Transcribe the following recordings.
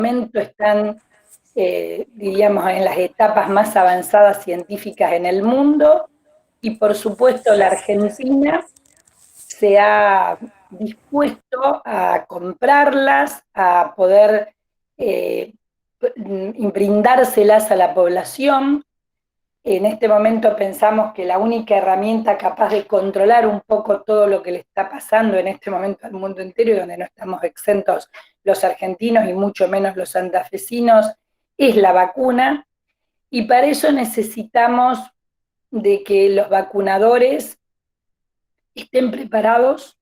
momento están, diríamos, en las etapas más avanzadas científicas en el mundo, y por supuesto la Argentina se ha dispuesto a comprarlas, a poder brindárselas a la población. En este momento pensamos que la única herramienta capaz de controlar un poco todo lo que le está pasando en este momento al mundo entero, y donde no estamos exentos los argentinos y mucho menos los santafesinos, es la vacuna, y para eso necesitamos de que los vacunadores estén preparados.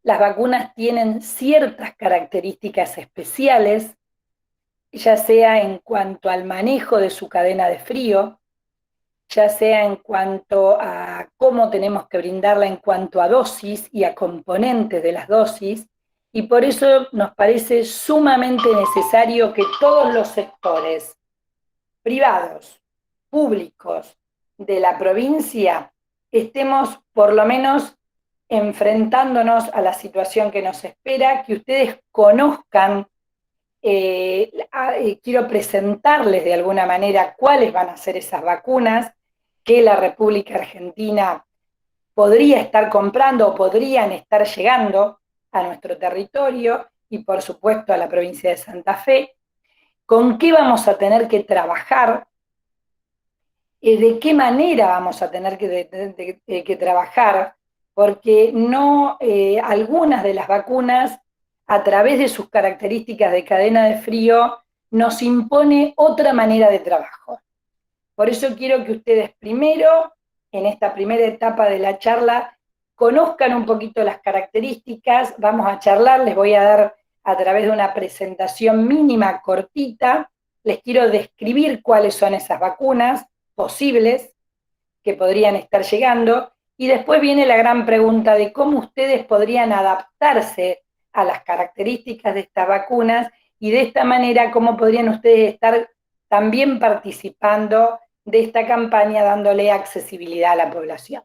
Las vacunas tienen ciertas características especiales, ya sea en cuanto al manejo de su cadena de frío, ya sea en cuanto a cómo tenemos que brindarla en cuanto a dosis y a componentes de las dosis, y por eso nos parece sumamente necesario que todos los sectores privados, públicos de la provincia, estemos por lo menos enfrentándonos a la situación que nos espera, que ustedes conozcan. Quiero presentarles de alguna manera cuáles van a ser esas vacunas que la República Argentina podría estar comprando o podrían estar llegando a nuestro territorio y por supuesto a la provincia de Santa Fe, con qué vamos a tener que trabajar, de qué manera vamos a tener que trabajar, porque no, algunas de las vacunas, a través de sus características de cadena de frío, nos impone otra manera de trabajo. Por eso quiero que ustedes primero, en esta primera etapa de la charla, conozcan un poquito las características. Vamos a charlar, les voy a dar a través de una presentación mínima, cortita, les quiero describir cuáles son esas vacunas posibles que podrían estar llegando, y después viene la gran pregunta de cómo ustedes podrían adaptarse a las características de estas vacunas, y de esta manera cómo podrían ustedes estar también participando de esta campaña dándole accesibilidad a la población.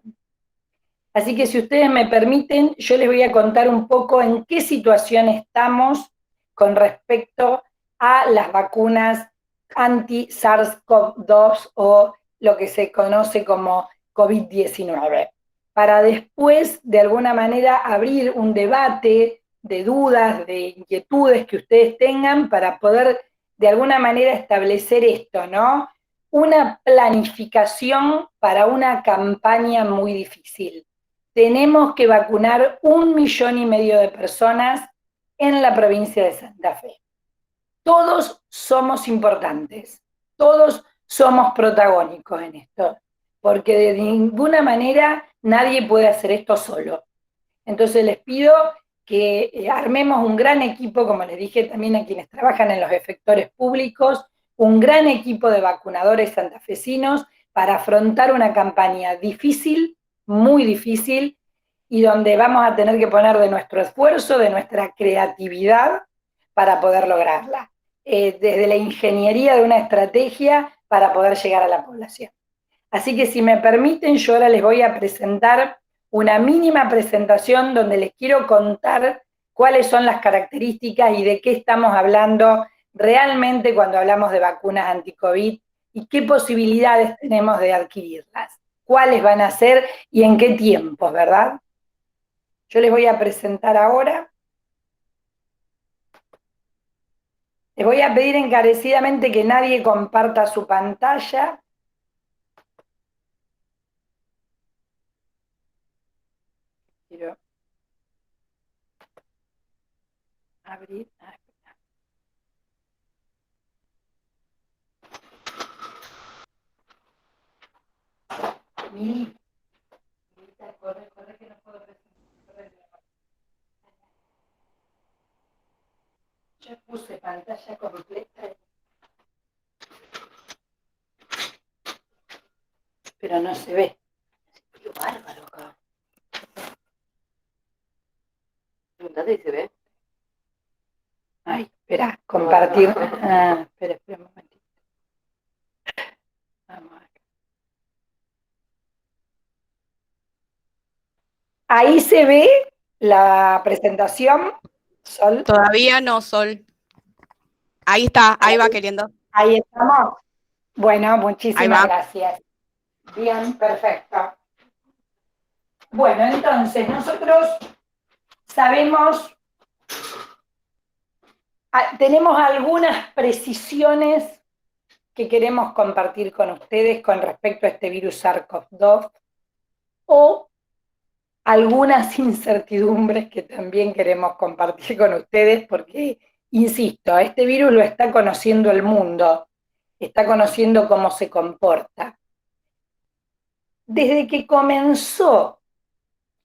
Así que si ustedes me permiten, yo les voy a contar un poco en qué situación estamos con respecto a las vacunas anti-SARS-CoV-2 o lo que se conoce como COVID-19, para después, de alguna manera, abrir un debate de dudas, de inquietudes que ustedes tengan, para poder, de alguna manera, establecer esto, ¿no? Una planificación para una campaña muy difícil. Tenemos que vacunar 1,5 millones de personas en la provincia de Santa Fe. Todos somos importantes, todos somos protagónicos en esto, porque de ninguna manera nadie puede hacer esto solo. Entonces les pido que armemos un gran equipo, como les dije también a quienes trabajan en los efectores públicos, un gran equipo de vacunadores santafesinos para afrontar una campaña difícil, muy difícil, y donde vamos a tener que poner de nuestro esfuerzo, de nuestra creatividad para poder lograrla, desde la ingeniería de una estrategia para poder llegar a la población. Así que si me permiten, yo ahora les voy a presentar una mínima presentación donde les quiero contar cuáles son las características y de qué estamos hablando realmente cuando hablamos de vacunas anti-COVID y qué posibilidades tenemos de adquirirlas, cuáles van a ser y en qué tiempos, ¿verdad? Yo les voy a presentar ahora. Les voy a pedir encarecidamente que nadie comparta su pantalla. Quiero abrir. Corre, que no puedo presentar. Yo puse pantalla completa, pero no se ve. Qué bárbaro acá. Preguntate si se ve. Ay, espera, compartir. Espera un momentito. Vamos acá. Ahí se ve la presentación, Sol. Todavía no, Sol. Ahí está, ahí va Ahí, queriendo. ahí estamos. Bueno, Ahí muchísimas va. gracias. Bien, perfecto. Bueno, entonces nosotros sabemos, tenemos algunas precisiones que queremos compartir con ustedes con respecto a este virus SARS-CoV-2 o algunas incertidumbres que también queremos compartir con ustedes porque, insisto, este virus lo está conociendo el mundo, está conociendo cómo se comporta. Desde que comenzó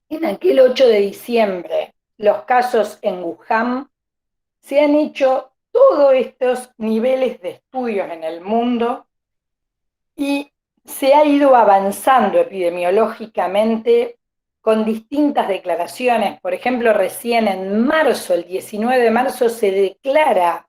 en aquel 8 de diciembre los casos en Wuhan, se han hecho todos estos niveles de estudios en el mundo y se ha ido avanzando epidemiológicamente con distintas declaraciones. Por ejemplo, recién en marzo, el 19 de marzo, se declara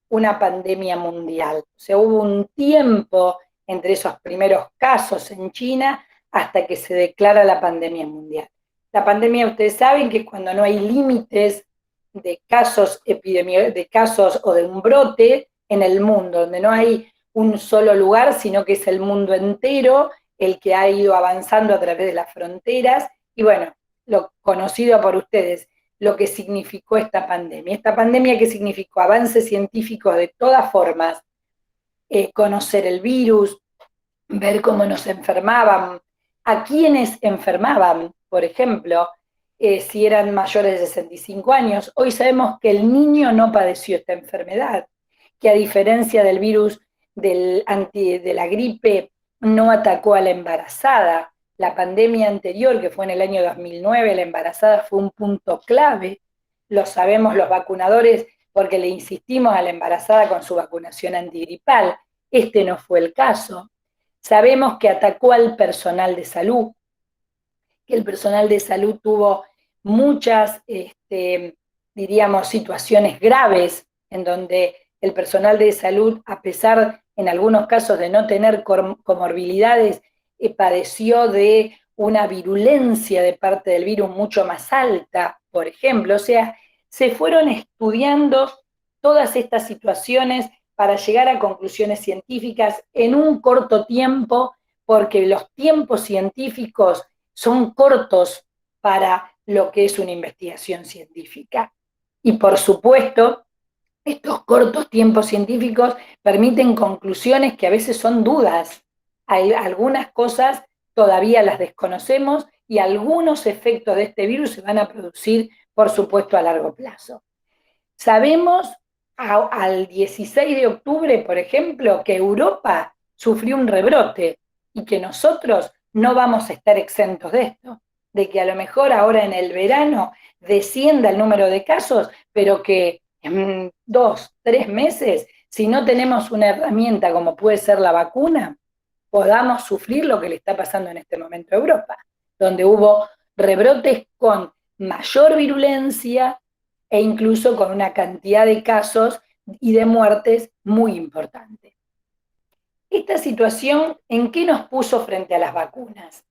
una pandemia mundial. O sea, hubo un tiempo entre esos primeros casos en China hasta que se declara la pandemia mundial. La pandemia, ustedes saben que es cuando no hay límites de casos, de casos o de un brote en el mundo, donde no hay un solo lugar, sino que es el mundo entero el que ha ido avanzando a través de las fronteras. Y bueno, lo conocido por ustedes, lo que significó esta pandemia. Esta pandemia que significó avances científicos de todas formas, conocer el virus, ver cómo nos enfermaban, a quiénes enfermaban, por ejemplo, si eran mayores de 65 años. Hoy sabemos que el niño no padeció esta enfermedad, que a diferencia del virus de la gripe, no atacó a la embarazada. La pandemia anterior, que fue en el año 2009, la embarazada fue un punto clave. Lo sabemos los vacunadores porque le insistimos a la embarazada con su vacunación antigripal. Este no fue el caso. Sabemos que atacó al personal de salud, que el personal de salud tuvo muchas, diríamos, situaciones graves en donde el personal de salud, a pesar en algunos casos de no tener comorbilidades, padeció de una virulencia de parte del virus mucho más alta, por ejemplo. O sea, se fueron estudiando todas estas situaciones para llegar a conclusiones científicas en un corto tiempo, porque los tiempos científicos son cortos para lo que es una investigación científica. Y por supuesto, estos cortos tiempos científicos permiten conclusiones que a veces son dudas. Hay algunas cosas todavía las desconocemos y algunos efectos de este virus se van a producir, por supuesto, a largo plazo. Sabemos al 16 de octubre, por ejemplo, que Europa sufrió un rebrote y que nosotros no vamos a estar exentos de esto, de que a lo mejor ahora en el verano descienda el número de casos, pero que en 2, 3 meses, si no tenemos una herramienta como puede ser la vacuna, podamos sufrir lo que le está pasando en este momento a Europa, donde hubo rebrotes con mayor virulencia e incluso con una cantidad de casos y de muertes muy importante. Esta situación, ¿en qué nos puso frente a las vacunas?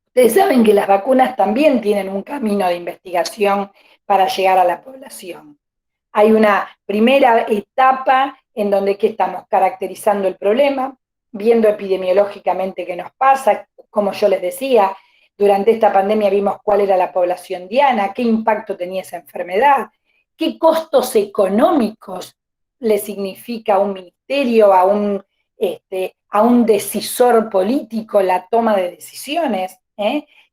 Ustedes saben que las vacunas también tienen un camino de investigación para llegar a la población. Hay una primera etapa en donde ¿qué estamos? Caracterizando el problema, viendo epidemiológicamente qué nos pasa, como yo les decía, durante esta pandemia vimos cuál era la población diana, qué impacto tenía esa enfermedad, qué costos económicos le significa a un ministerio, a un decisor político la toma de decisiones,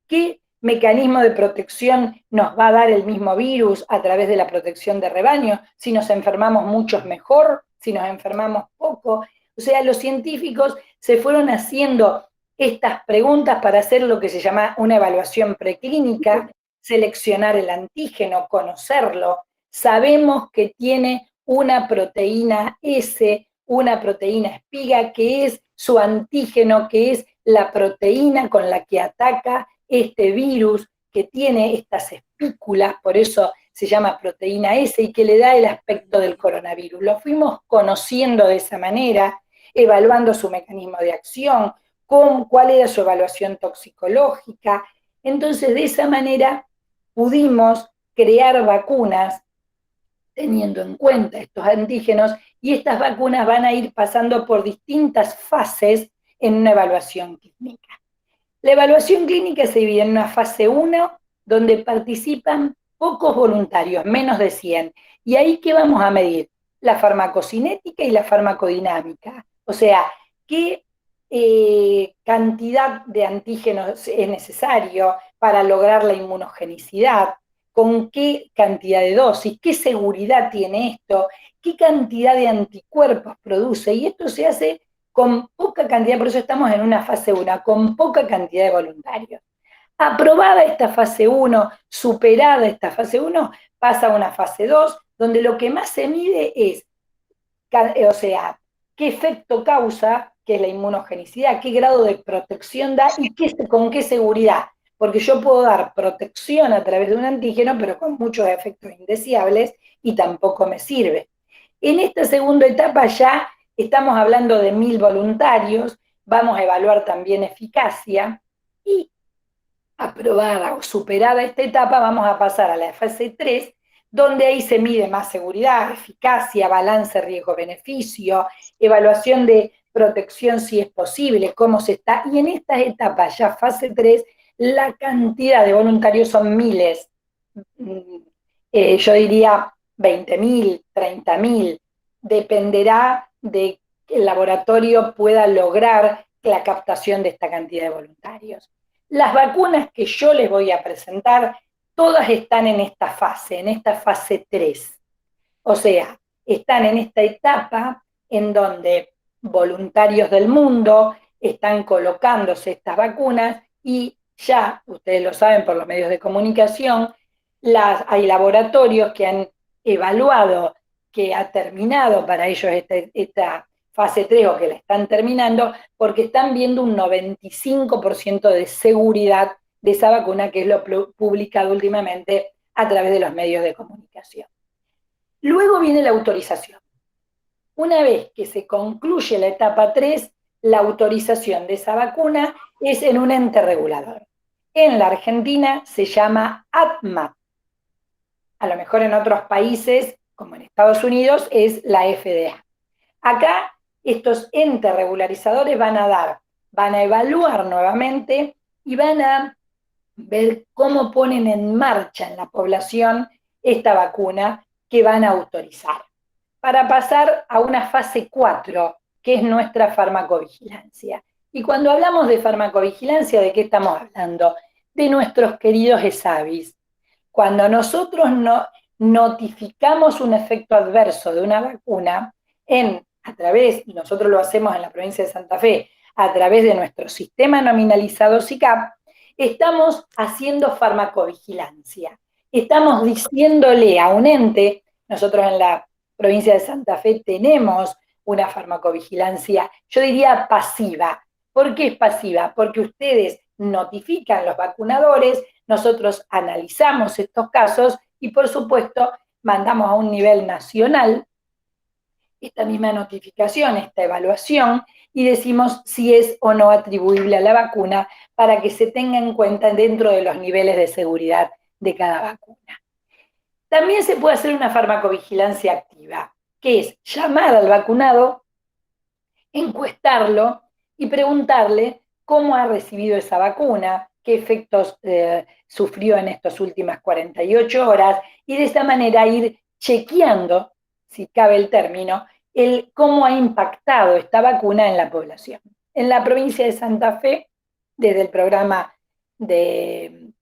qué mecanismo de protección nos va a dar el mismo virus a través de la protección de rebaño, si nos enfermamos muchos mejor, si nos enfermamos poco. O sea, los científicos se fueron haciendo estas preguntas para hacer lo que se llama una evaluación preclínica, seleccionar el antígeno, conocerlo. Sabemos que tiene una proteína S, una proteína espiga, que es su antígeno, que es la proteína con la que ataca este virus, que tiene estas espículas, por eso se llama proteína S, y que le da el aspecto del coronavirus. Lo fuimos conociendo de esa manera, evaluando su mecanismo de acción, cuál era su evaluación toxicológica. Entonces, de esa manera pudimos crear vacunas teniendo en cuenta estos antígenos y estas vacunas van a ir pasando por distintas fases en una evaluación clínica. La evaluación clínica se divide en una fase 1, donde participan pocos voluntarios, menos de 100. ¿Y ahí qué vamos a medir? La farmacocinética y la farmacodinámica. O sea, qué cantidad de antígenos es necesario para lograr la inmunogenicidad, con qué cantidad de dosis, qué seguridad tiene esto, qué cantidad de anticuerpos produce. Y esto se hace con poca cantidad, por eso estamos en una fase 1, con poca cantidad de voluntarios. Aprobada esta fase 1, superada esta fase 1, pasa a una fase 2, donde lo que más se mide es, o sea, qué efecto causa, que es la inmunogenicidad, qué grado de protección da y con qué seguridad. Porque yo puedo dar protección a través de un antígeno, pero con muchos efectos indeseables y tampoco me sirve. En esta segunda etapa ya estamos hablando de 1000 voluntarios, vamos a evaluar también eficacia y aprobada o superada esta etapa vamos a pasar a la fase 3, donde ahí se mide más seguridad, eficacia, balance riesgo-beneficio, evaluación de protección si es posible, cómo se está, y en estas etapas, ya fase 3, la cantidad de voluntarios son miles, yo diría 20.000, 30.000, dependerá de que el laboratorio pueda lograr la captación de esta cantidad de voluntarios. Las vacunas que yo les voy a presentar, todas están en esta fase 3. O sea, están en esta etapa en donde voluntarios del mundo están colocándose estas vacunas y ya, ustedes lo saben por los medios de comunicación, hay laboratorios que han evaluado que ha terminado para ellos esta fase 3 o que la están terminando, porque están viendo un 95% de seguridad de esa vacuna, que es lo publicado últimamente a través de los medios de comunicación. Luego viene la autorización. Una vez que se concluye la etapa 3, la autorización de esa vacuna es en un ente regulador. En la Argentina se llama ATMAT. A lo mejor en otros países, como en Estados Unidos, es la FDA. Acá estos entes regularizadores van a evaluar nuevamente y van a ver cómo ponen en marcha en la población esta vacuna que van a autorizar, para pasar a una fase 4, que es nuestra farmacovigilancia. Y cuando hablamos de farmacovigilancia, ¿de qué estamos hablando? De nuestros queridos ESAVIS. Cuando nosotros notificamos un efecto adverso de una vacuna, nosotros lo hacemos en la provincia de Santa Fe, a través de nuestro sistema nominalizado SICAP, estamos haciendo farmacovigilancia. Estamos diciéndole a un ente, nosotros en la provincia de Santa Fe tenemos una farmacovigilancia, yo diría pasiva. ¿Por qué es pasiva? Porque ustedes notifican a los vacunadores, nosotros analizamos estos casos y por supuesto mandamos a un nivel nacional esta misma notificación, esta evaluación, y decimos si es o no atribuible a la vacuna para que se tenga en cuenta dentro de los niveles de seguridad de cada vacuna. También se puede hacer una farmacovigilancia activa, que es llamar al vacunado, encuestarlo y preguntarle cómo ha recibido esa vacuna, qué efectos sufrió en estas últimas 48 horas, y de esta manera ir chequeando, si cabe el término, cómo ha impactado esta vacuna en la población. En la provincia de Santa Fe, desde el programa de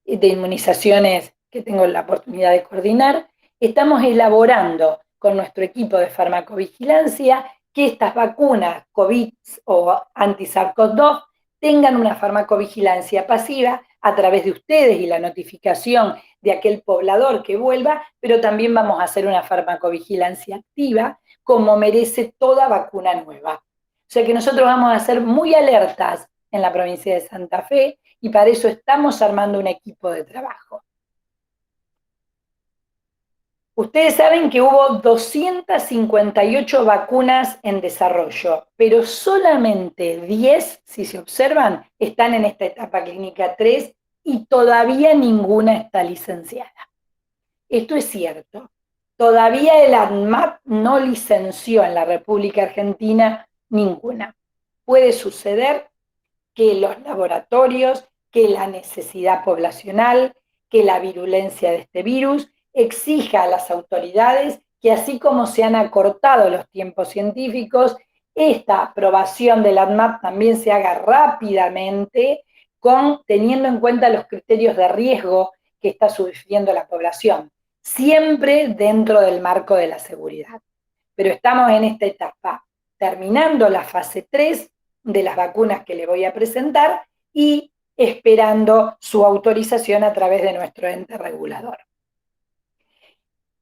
inmunizaciones que tengo la oportunidad de coordinar, estamos elaborando con nuestro equipo de farmacovigilancia que estas vacunas COVID o anti-SARS-CoV-2 tengan una farmacovigilancia pasiva a través de ustedes y la notificación de aquel poblador que vuelva, pero también vamos a hacer una farmacovigilancia activa como merece toda vacuna nueva. O sea que nosotros vamos a ser muy alertas en la provincia de Santa Fe y para eso estamos armando un equipo de trabajo. Ustedes saben que hubo 258 vacunas en desarrollo, pero solamente 10, si se observan, están en esta etapa clínica 3 y todavía ninguna está licenciada. Esto es cierto. Todavía el ANMAT no licenció en la República Argentina ninguna. Puede suceder que los laboratorios, que la necesidad poblacional, que la virulencia de este virus exija a las autoridades que, así como se han acortado los tiempos científicos, esta aprobación del ANMAT también se haga rápidamente, teniendo en cuenta los criterios de riesgo que está sufriendo la población, siempre dentro del marco de la seguridad. Pero estamos en esta etapa, terminando la fase 3 de las vacunas que le voy a presentar y esperando su autorización a través de nuestro ente regulador.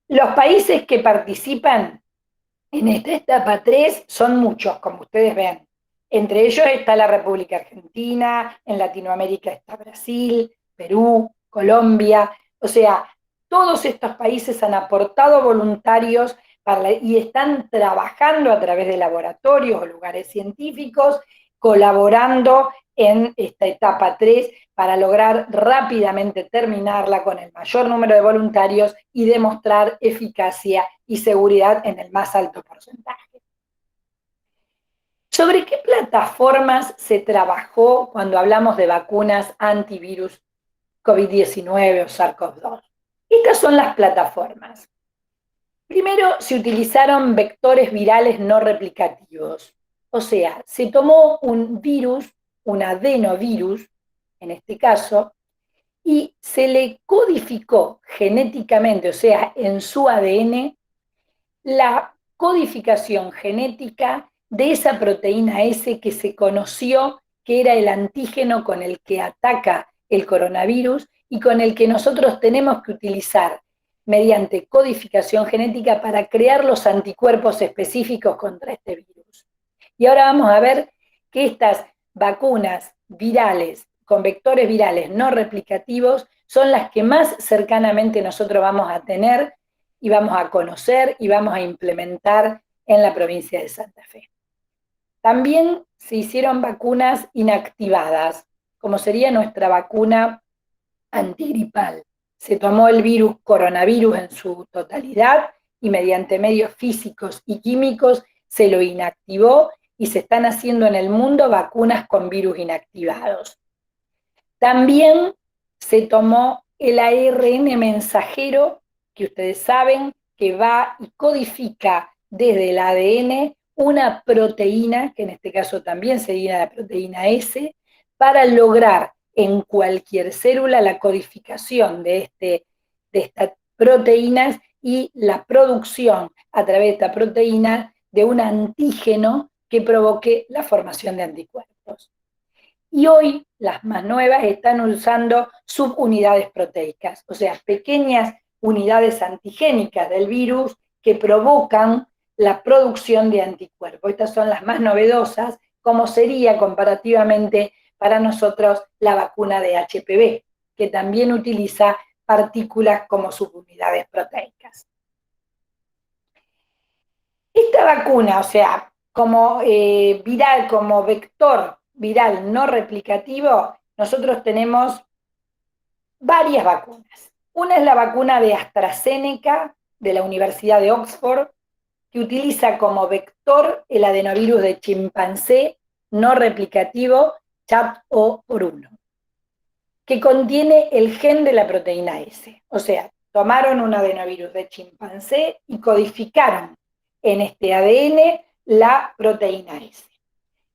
Los países que participan en esta etapa 3 son muchos, como ustedes ven. Entre ellos está la República Argentina, en Latinoamérica está Brasil, Perú, Colombia. O sea, todos estos países han aportado voluntarios y están trabajando a través de laboratorios o lugares científicos, colaborando en esta etapa 3 para lograr rápidamente terminarla con el mayor número de voluntarios y demostrar eficacia y seguridad en el más alto porcentaje. ¿Sobre qué plataformas se trabajó cuando hablamos de vacunas antivirus COVID-19 o SARS-CoV-2? Estas son las plataformas. Primero, se utilizaron vectores virales no replicativos. O sea, se tomó un virus, un adenovirus, en este caso, y se le codificó genéticamente, o sea, en su ADN, la codificación genética de esa proteína S que se conoció que era el antígeno con el que ataca el coronavirus y con el que nosotros tenemos que utilizar mediante codificación genética para crear los anticuerpos específicos contra este virus. Y ahora vamos a ver que estas vacunas virales con vectores virales no replicativos son las que más cercanamente nosotros vamos a tener y vamos a conocer y vamos a implementar en la provincia de Santa Fe. También se hicieron vacunas inactivadas, como sería nuestra vacuna antigripal. Se tomó el virus coronavirus en su totalidad y mediante medios físicos y químicos se lo inactivó y se están haciendo en el mundo vacunas con virus inactivados. También se tomó el ARN mensajero, que ustedes saben que va y codifica desde el ADN una proteína, que en este caso también sería la proteína S, para lograr en cualquier célula la codificación de estas proteínas y la producción a través de esta proteína de un antígeno que provoque la formación de anticuerpos. Y hoy las más nuevas están usando subunidades proteicas, o sea, pequeñas unidades antigénicas del virus que provocan la producción de anticuerpos. Estas son las más novedosas, como sería comparativamente para nosotros la vacuna de HPV, que también utiliza partículas como subunidades proteicas. Esta vacuna, o sea, como viral, como vector viral no replicativo, nosotros tenemos varias vacunas. Una es la vacuna de AstraZeneca, de la Universidad de Oxford, que utiliza como vector el adenovirus de chimpancé no replicativo CHAP-O1, que contiene el gen de la proteína S. O sea, tomaron un adenovirus de chimpancé y codificaron en este ADN la proteína S.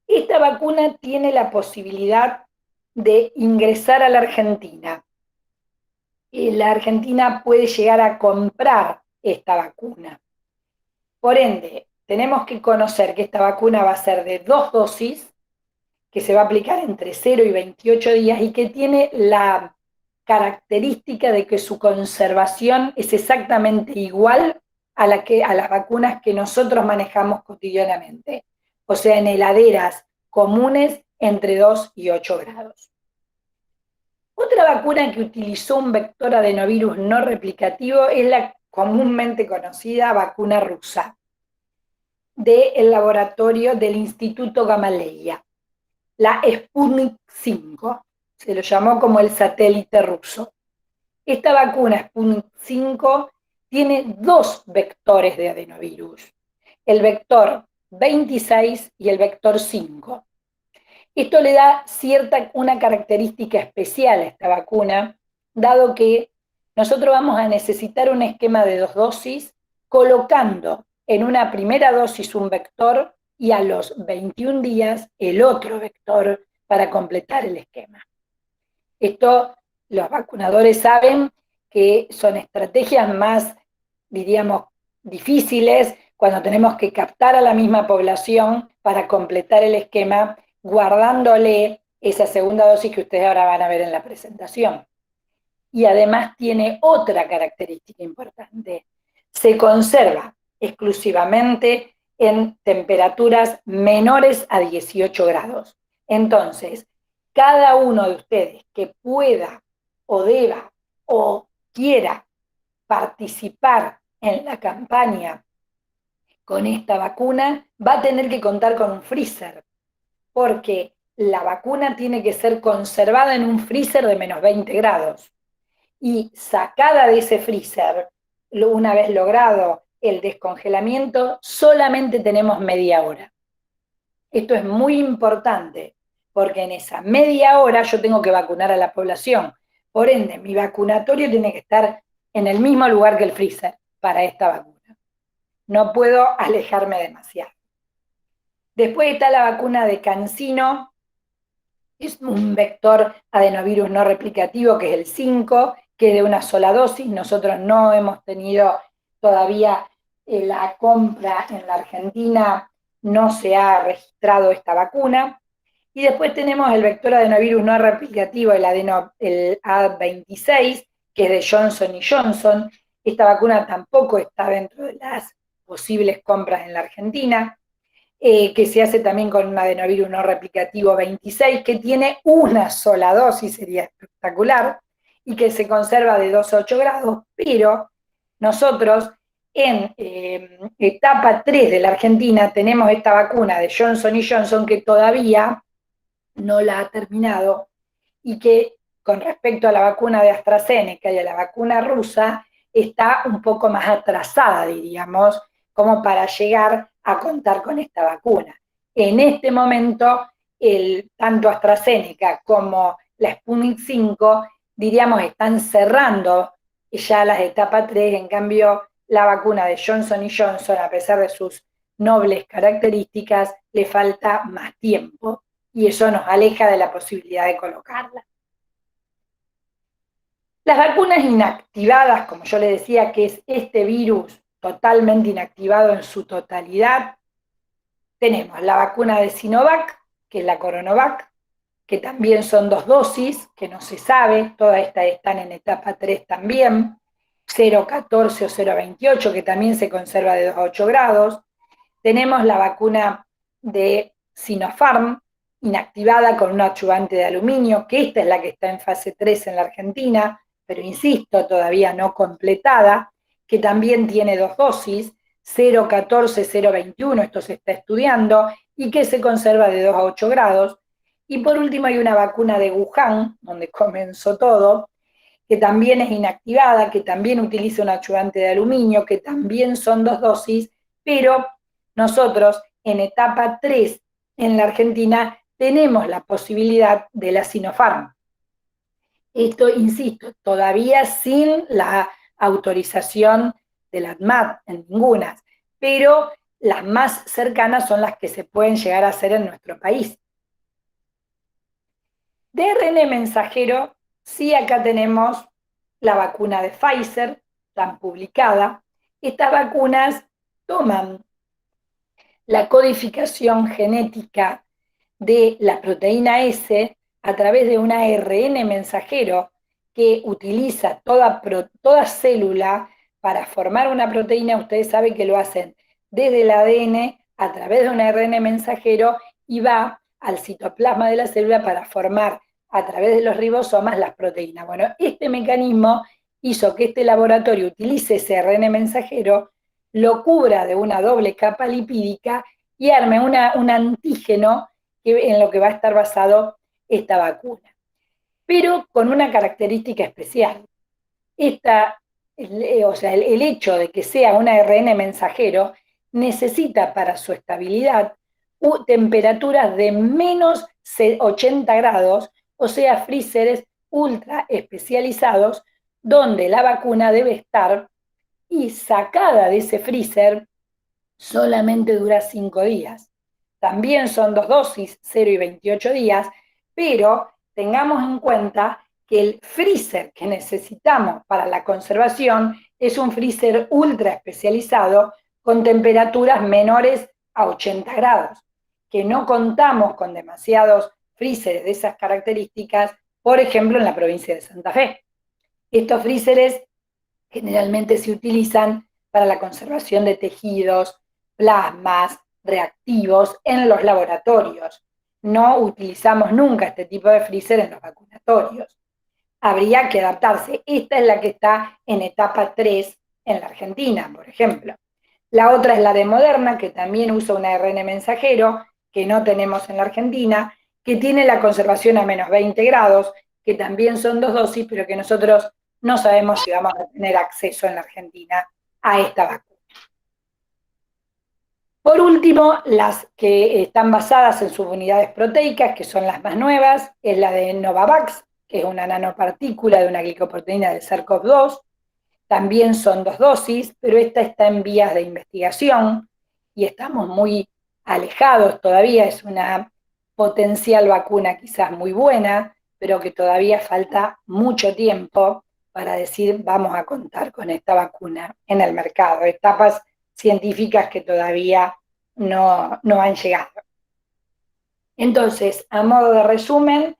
Esta vacuna tiene la posibilidad de ingresar a la Argentina. La Argentina puede llegar a comprar esta vacuna. Por ende, tenemos que conocer que esta vacuna va a ser de 2 dosis, que se va a aplicar entre 0 y 28 días y que tiene la característica de que su conservación es exactamente igual a las vacunas que nosotros manejamos cotidianamente, o sea, en heladeras comunes entre 2 y 8 grados. Otra vacuna que utilizó un vector adenovirus no replicativo es la comúnmente conocida vacuna rusa del laboratorio del Instituto Gamaleya, la Sputnik 5, se lo llamó como el satélite ruso. Esta vacuna Sputnik 5 tiene dos vectores de adenovirus, el vector 26 y el vector 5. Esto le da una característica especial a esta vacuna, dado que nosotros vamos a necesitar un esquema de 2 dosis, colocando en una primera dosis un vector y a los 21 días el otro vector para completar el esquema. Esto los vacunadores saben que son estrategias más, diríamos, difíciles cuando tenemos que captar a la misma población para completar el esquema, guardándole esa segunda dosis que ustedes ahora van a ver en la presentación. Y además tiene otra característica importante. Se conserva exclusivamente en temperaturas menores a 18 grados. Entonces, cada uno de ustedes que pueda o deba o quiera participar en la campaña con esta vacuna va a tener que contar con un freezer, porque la vacuna tiene que ser conservada en un freezer de menos 20 grados y sacada de ese freezer, una vez logrado el descongelamiento, solamente tenemos media hora. Esto es muy importante, porque en esa media hora yo tengo que vacunar a la población. Por ende, mi vacunatorio tiene que estar en el mismo lugar que el freezer para esta vacuna. No puedo alejarme demasiado. Después está la vacuna de CanSino, es un vector adenovirus no replicativo, que es el 5, que es de una sola dosis. Nosotros no hemos tenido todavía la compra en la Argentina, no se ha registrado esta vacuna. Y después tenemos el vector adenovirus no replicativo, el A26, que es de Johnson Johnson. Esta vacuna tampoco está dentro de las posibles compras en la Argentina. Que se hace también con un adenovirus no replicativo 26, que tiene una sola dosis, sería espectacular, y que se conserva de 2 a 8 grados, pero nosotros en etapa 3 de la Argentina tenemos esta vacuna de Johnson Johnson que todavía no la ha terminado, y que con respecto a la vacuna de AstraZeneca y a la vacuna rusa, está un poco más atrasada, diríamos, como para llegar a contar con esta vacuna. En este momento, tanto AstraZeneca como la Sputnik 5, diríamos, están cerrando ya las etapas 3, en cambio, la vacuna de Johnson Johnson, a pesar de sus nobles características, le falta más tiempo, y eso nos aleja de la posibilidad de colocarla. Las vacunas inactivadas, como yo les decía, que es este virus totalmente inactivado en su totalidad, tenemos la vacuna de Sinovac, que es la Coronavac, que también son 2 dosis, que no se sabe, todas estas están en etapa 3 también, 0,14 o 0,28, que también se conserva de 2 a 8 grados. Tenemos la vacuna de Sinopharm, inactivada con un adyuvante de aluminio, que esta es la que está en fase 3 en la Argentina, pero insisto, todavía no completada, que también tiene 2 dosis, 0,14, 0,21, esto se está estudiando, y que se conserva de 2 a 8 grados. Y por último hay una vacuna de Wuhan, donde comenzó todo, que también es inactivada, que también utiliza un adyuvante de aluminio, que también son 2 dosis, pero nosotros en etapa 3 en la Argentina tenemos la posibilidad de la Sinopharm. Esto, insisto, todavía sin la autorización de la ANMAT en ninguna, pero las más cercanas son las que se pueden llegar a hacer en nuestro país. De ARN mensajero, sí, acá tenemos la vacuna de Pfizer, tan publicada. Estas vacunas toman la codificación genética de la proteína S a través de un ARN mensajero que utiliza toda célula para formar una proteína. Ustedes saben que lo hacen desde el ADN a través de un ARN mensajero y va al citoplasma de la célula para formar a través de los ribosomas las proteínas. Bueno, este mecanismo hizo que este laboratorio utilice ese ARN mensajero, lo cubra de una doble capa lipídica y arme un antígeno en lo que va a estar basado esta vacuna. Pero con una característica especial. Esta el hecho de que sea un ARN mensajero necesita para su estabilidad temperaturas de menos 80 grados, o sea, freezers ultra especializados, donde la vacuna debe estar y sacada de ese freezer solamente dura 5 días. También son 2 dosis, 0 y 28 días, pero tengamos en cuenta que el freezer que necesitamos para la conservación es un freezer ultra especializado con temperaturas menores a 80 grados, que no contamos con demasiados freezers de esas características, por ejemplo, en la provincia de Santa Fe. Estos freezers generalmente se utilizan para la conservación de tejidos, plasmas, reactivos en los laboratorios. No utilizamos nunca este tipo de freezer en los vacunatorios. Habría que adaptarse. Esta es la que está en etapa 3 en la Argentina, por ejemplo. La otra es la de Moderna, que también usa un ARN mensajero, que no tenemos en la Argentina, que tiene la conservación a menos 20 grados, que también son 2 dosis, pero que nosotros no sabemos si vamos a tener acceso en la Argentina a esta vacuna. Por último, las que están basadas en subunidades proteicas, que son las más nuevas, es la de Novavax, que es una nanopartícula de una glicoproteína del SARS-CoV-2. También son 2 dosis, pero esta está en vías de investigación y estamos muy alejados todavía. Es una potencial vacuna quizás muy buena, pero que todavía falta mucho tiempo para decir vamos a contar con esta vacuna en el mercado. Etapas científicas que todavía no han llegado. Entonces, a modo de resumen,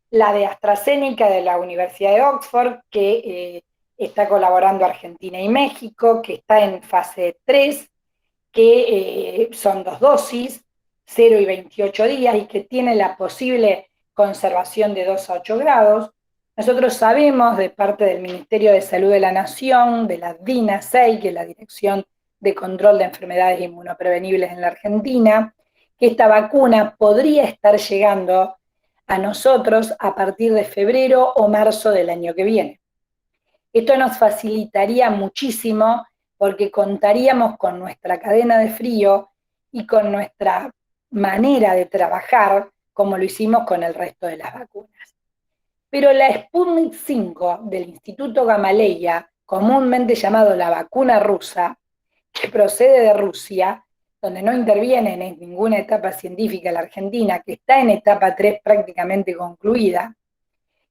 la de AstraZeneca de la Universidad de Oxford, que está colaborando Argentina y México, que está en fase 3, que son 2 dosis, 0 y 28 días, y que tiene la posible conservación de 2 a 8 grados. Nosotros sabemos de parte del Ministerio de Salud de la Nación, de la DINASEI, que es la Dirección de Control de Enfermedades Inmunoprevenibles en la Argentina, que esta vacuna podría estar llegando a nosotros a partir de febrero o marzo del año que viene. Esto nos facilitaría muchísimo porque contaríamos con nuestra cadena de frío y con nuestra manera de trabajar como lo hicimos con el resto de las vacunas. Pero la Sputnik 5 del Instituto Gamaleya, comúnmente llamado la vacuna rusa, que procede de Rusia, donde no interviene en ninguna etapa científica la Argentina, que está en etapa 3 prácticamente concluida,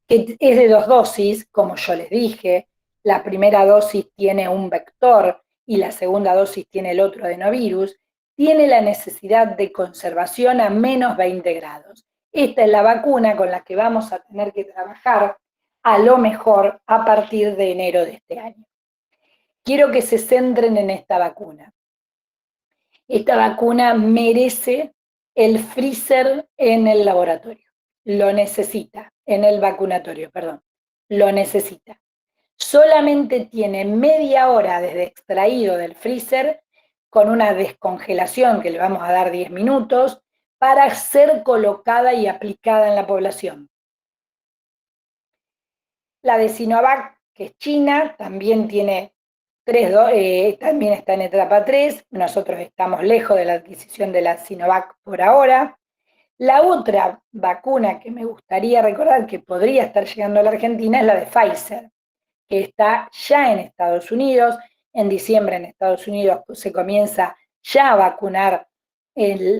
que es de 2 dosis, como yo les dije, la primera dosis tiene un vector y la segunda dosis tiene el otro adenovirus, tiene la necesidad de conservación a menos 20 grados. Esta es la vacuna con la que vamos a tener que trabajar a lo mejor a partir de enero de este año. Quiero que se centren en esta vacuna. Esta vacuna merece el freezer en el laboratorio. Lo necesita, en el vacunatorio, perdón. Lo necesita. Solamente tiene media hora desde extraído del freezer con una descongelación que le vamos a dar 10 minutos para ser colocada y aplicada en la población. La de Sinovac, que es China, también tiene también está en etapa 3, nosotros estamos lejos de la adquisición de la Sinovac por ahora. La otra vacuna que me gustaría recordar que podría estar llegando a la Argentina es la de Pfizer, que está ya en Estados Unidos. En diciembre en Estados Unidos se comienza ya a vacunar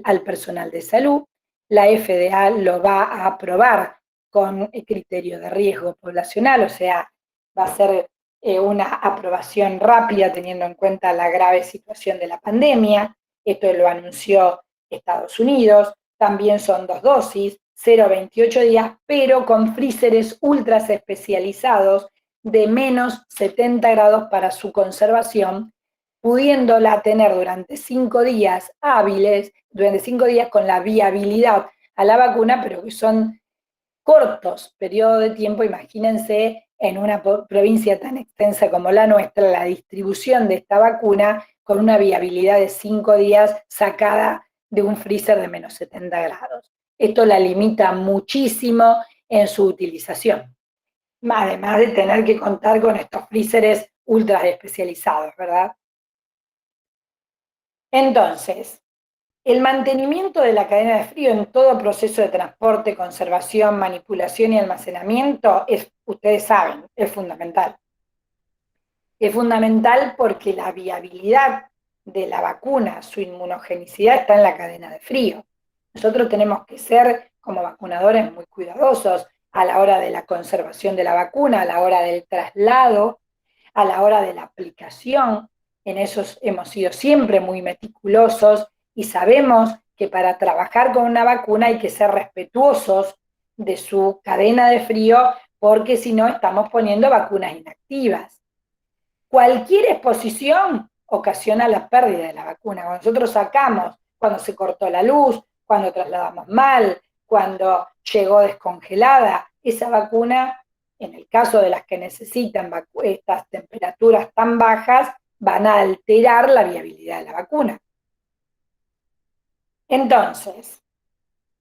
al personal de salud. La FDA lo va a aprobar con el criterio de riesgo poblacional, o sea, va a ser una aprobación rápida teniendo en cuenta la grave situación de la pandemia. Esto lo anunció Estados Unidos. También son 2 dosis, 0 a 28 días, pero con freezers ultra especializados de menos 70 grados para su conservación, pudiéndola tener durante 5 días hábiles, durante 5 días con la viabilidad a la vacuna, pero que son cortos periodos de tiempo. Imagínense en una provincia tan extensa como la nuestra, la distribución de esta vacuna con una viabilidad de 5 días sacada de un freezer de menos 70 grados. Esto la limita muchísimo en su utilización. Además de tener que contar con estos freezers ultra especializados, ¿verdad? Entonces, el mantenimiento de la cadena de frío en todo proceso de transporte, conservación, manipulación y almacenamiento es, ustedes saben, es fundamental. Es fundamental porque la viabilidad de la vacuna, su inmunogenicidad está en la cadena de frío. Nosotros tenemos que ser, como vacunadores, muy cuidadosos a la hora de la conservación de la vacuna, a la hora del traslado, a la hora de la aplicación. En eso hemos sido siempre muy meticulosos y sabemos que para trabajar con una vacuna hay que ser respetuosos de su cadena de frío, porque si no estamos poniendo vacunas inactivas. Cualquier exposición ocasiona la pérdida de la vacuna. Cuando nosotros sacamos, cuando se cortó la luz, cuando trasladamos mal, cuando llegó descongelada, esa vacuna, en el caso de las que necesitan estas temperaturas tan bajas, van a alterar la viabilidad de la vacuna. Entonces,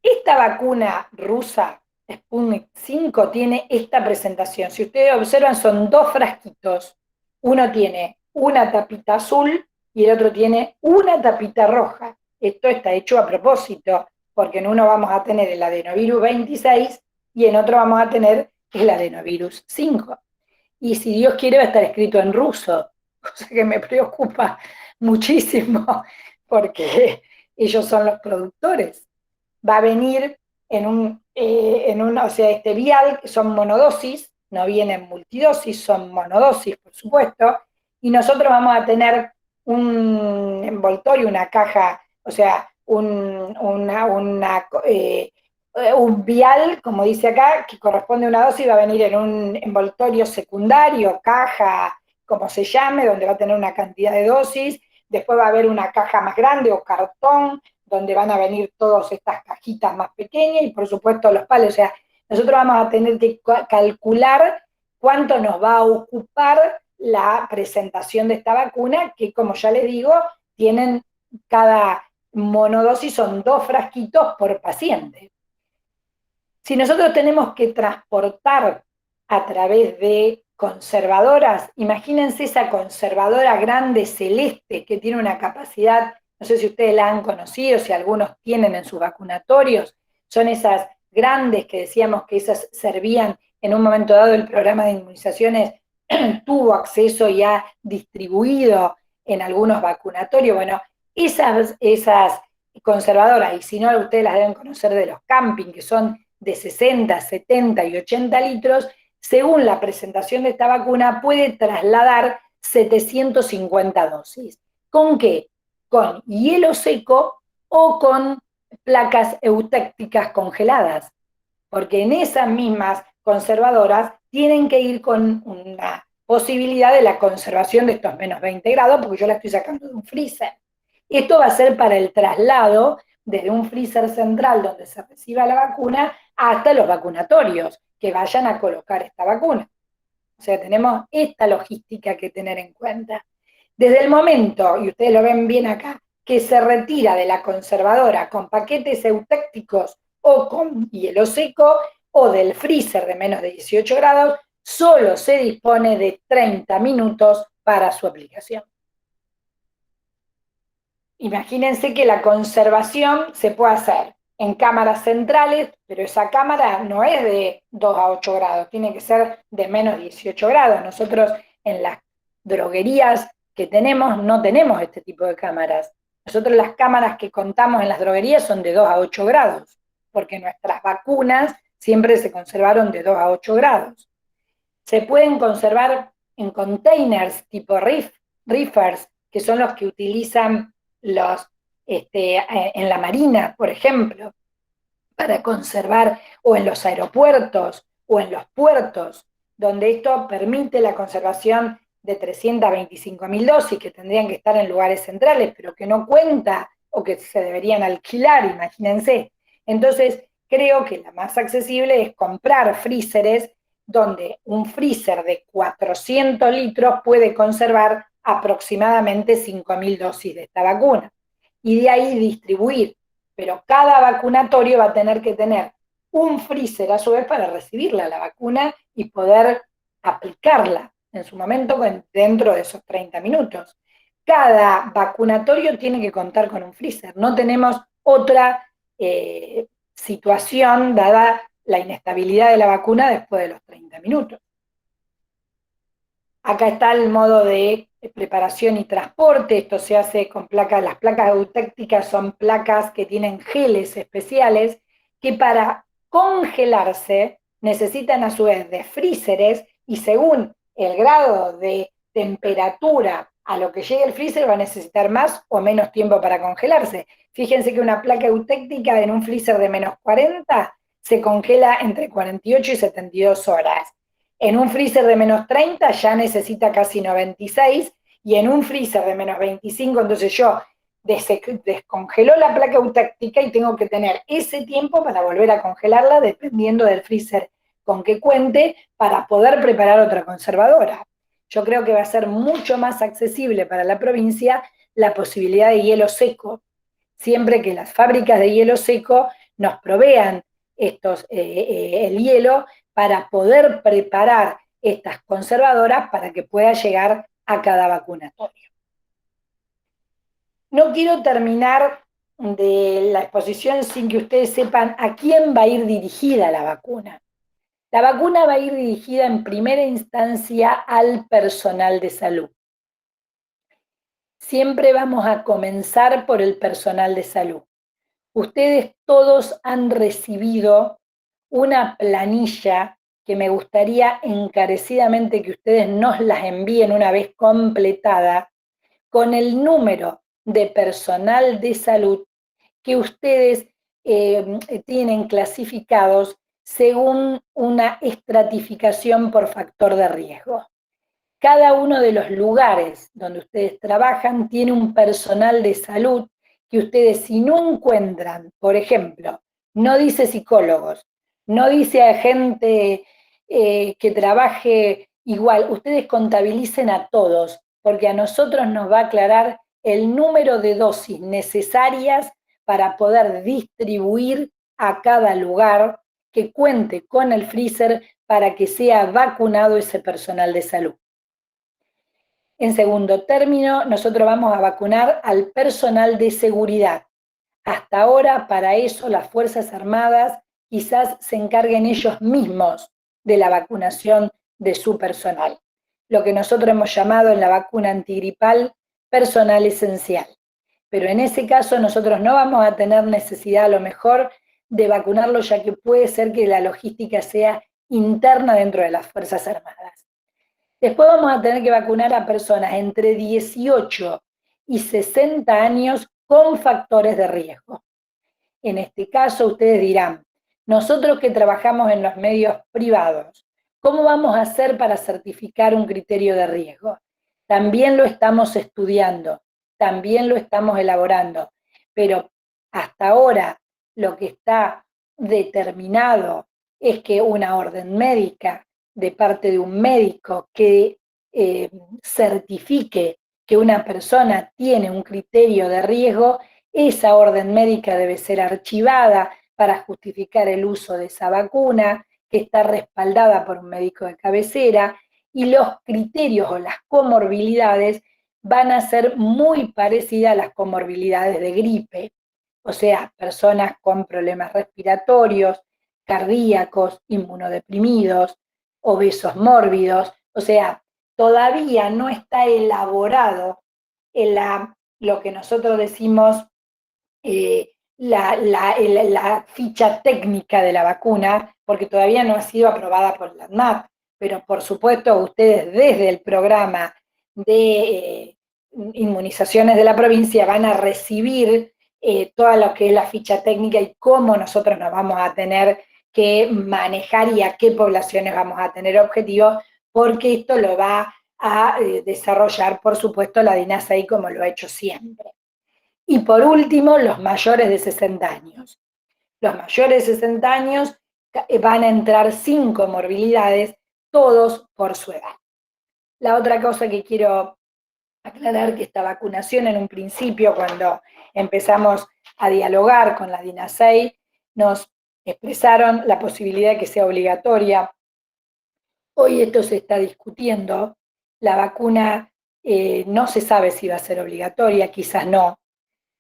esta vacuna rusa, Sputnik 5, tiene esta presentación. Si ustedes observan, son dos frasquitos. Uno tiene una tapita azul y el otro tiene una tapita roja. Esto está hecho a propósito, porque en uno vamos a tener el adenovirus 26 y en otro vamos a tener el adenovirus 5. Y si Dios quiere va a estar escrito en ruso, cosa que me preocupa muchísimo, porque ellos son los productores. Va a venir o sea, este vial, que son monodosis, no vienen multidosis, son monodosis, por supuesto, y nosotros vamos a tener un envoltorio, una caja, o sea, un vial, como dice acá, que corresponde a una dosis, va a venir en un envoltorio secundario, caja, como se llame, donde va a tener una cantidad de dosis. Después va a haber una caja más grande o cartón, donde van a venir todas estas cajitas más pequeñas y por supuesto los palos. O sea, nosotros vamos a tener que calcular cuánto nos va a ocupar la presentación de esta vacuna, que como ya les digo, tienen cada monodosis, son 2 frasquitos por paciente. Si nosotros tenemos que transportar a través de conservadoras, imagínense esa conservadora grande celeste que tiene una capacidad, no sé si ustedes la han conocido, si algunos tienen en sus vacunatorios, son esas grandes que decíamos que esas servían en un momento dado. El programa de inmunizaciones tuvo acceso y ha distribuido en algunos vacunatorios. Bueno, esas conservadoras, y si no, ustedes las deben conocer de los camping, que son de 60, 70 y 80 litros, según la presentación de esta vacuna, puede trasladar 750 dosis. ¿Con qué? Con hielo seco o con placas eutécticas congeladas, porque en esas mismas conservadoras tienen que ir con una posibilidad de la conservación de estos menos 20 grados, porque yo la estoy sacando de un freezer. Esto va a ser para el traslado desde un freezer central donde se reciba la vacuna hasta los vacunatorios que vayan a colocar esta vacuna. O sea, tenemos esta logística que tener en cuenta. Desde el momento, y ustedes lo ven bien acá, que se retira de la conservadora con paquetes eutécticos o con hielo seco o del freezer de menos de 18 grados, solo se dispone de 30 minutos para su aplicación. Imagínense que la conservación se puede hacer en cámaras centrales, pero esa cámara no es de 2 a 8 grados, tiene que ser de menos 18 grados. Nosotros en las droguerías que tenemos no tenemos este tipo de cámaras. Nosotros las cámaras que contamos en las droguerías son de 2 a 8 grados, porque nuestras vacunas siempre se conservaron de 2 a 8 grados. Se pueden conservar en containers tipo reefers, que son los que utilizan en la marina, por ejemplo, para conservar, o en los aeropuertos, o en los puertos, donde esto permite la conservación de 325.000 dosis que tendrían que estar en lugares centrales, pero que no cuenta o que se deberían alquilar, imagínense. Entonces, creo que la más accesible es comprar freezeres donde un freezer de 400 litros puede conservar aproximadamente 5.000 dosis de esta vacuna. Y de ahí distribuir. Pero cada vacunatorio va a tener que tener un freezer a su vez para recibirla la vacuna y poder aplicarla. en su momento dentro de esos 30 minutos. Cada vacunatorio tiene que contar con un freezer. No tenemos otra situación dada la inestabilidad de la vacuna después de los 30 minutos. Acá está el modo de preparación y transporte. Esto se hace con placas. Las placas eutécticas son placas que tienen geles especiales que para congelarse necesitan a su vez de freezeres y según el grado de temperatura a lo que llegue el freezer va a necesitar más o menos tiempo para congelarse. Fíjense que una placa eutéctica en un freezer de menos 40 se congela entre 48 y 72 horas. En un freezer de menos 30 ya necesita casi 96 y en un freezer de menos 25, entonces yo descongeló la placa eutáctica y tengo que tener ese tiempo para volver a congelarla dependiendo del freezer con que cuente para poder preparar otra conservadora. Yo creo que va a ser mucho más accesible para la provincia la posibilidad de hielo seco, siempre que las fábricas de hielo seco nos provean el hielo para poder preparar estas conservadoras para que pueda llegar a cada vacunatorio. No quiero terminar de la exposición sin que ustedes sepan a quién va a ir dirigida la vacuna. La vacuna va a ir dirigida en primera instancia al personal de salud. Siempre vamos a comenzar por el personal de salud. Ustedes todos han recibido una planilla que me gustaría encarecidamente que ustedes nos las envíen una vez completada con el número de personal de salud que ustedes tienen clasificados según una estratificación por factor de riesgo. Cada uno de los lugares donde ustedes trabajan tiene un personal de salud que ustedes si no encuentran, por ejemplo, no dice psicólogos, no dice a gente que trabaje igual, ustedes contabilicen a todos, porque a nosotros nos va a aclarar el número de dosis necesarias para poder distribuir a cada lugar que cuente con el freezer para que sea vacunado ese personal de salud. En segundo término, nosotros vamos a vacunar al personal de seguridad. Hasta ahora, para eso, las Fuerzas Armadas quizás se encarguen ellos mismos de la vacunación de su personal. Lo que nosotros hemos llamado en la vacuna antigripal personal esencial. Pero en ese caso nosotros no vamos a tener necesidad a lo mejor de vacunarlo, ya que puede ser que la logística sea interna dentro de las Fuerzas Armadas. Después vamos a tener que vacunar a personas entre 18 y 60 años con factores de riesgo. En este caso, ustedes dirán, nosotros que trabajamos en los medios privados, ¿cómo vamos a hacer para certificar un criterio de riesgo? También lo estamos estudiando, también lo estamos elaborando, pero hasta ahora lo que está determinado es que una orden médica de parte de un médico que certifique que una persona tiene un criterio de riesgo, esa orden médica debe ser archivada para justificar el uso de esa vacuna, que está respaldada por un médico de cabecera, y los criterios o las comorbilidades van a ser muy parecidas a las comorbilidades de gripe, o sea, personas con problemas respiratorios, cardíacos, inmunodeprimidos, obesos mórbidos, o sea, todavía no está elaborado lo que nosotros decimos la ficha técnica de la vacuna, porque todavía no ha sido aprobada por la ANMAT, pero por supuesto ustedes desde el programa de inmunizaciones de la provincia van a recibir todo lo que es la ficha técnica y cómo nosotros nos vamos a tener que manejar y a qué poblaciones vamos a tener objetivos, porque esto lo va a desarrollar, por supuesto, la DINASAI como lo ha hecho siempre. Y por último, los mayores de 60 años. Los mayores de 60 años van a entrar sin comorbilidades, todos por su edad. La otra cosa que quiero aclarar que esta vacunación en un principio, cuando empezamos a dialogar con la DINASAI, nos expresaron la posibilidad de que sea obligatoria. Hoy esto se está discutiendo La vacuna no se sabe si va a ser obligatoria, quizás no,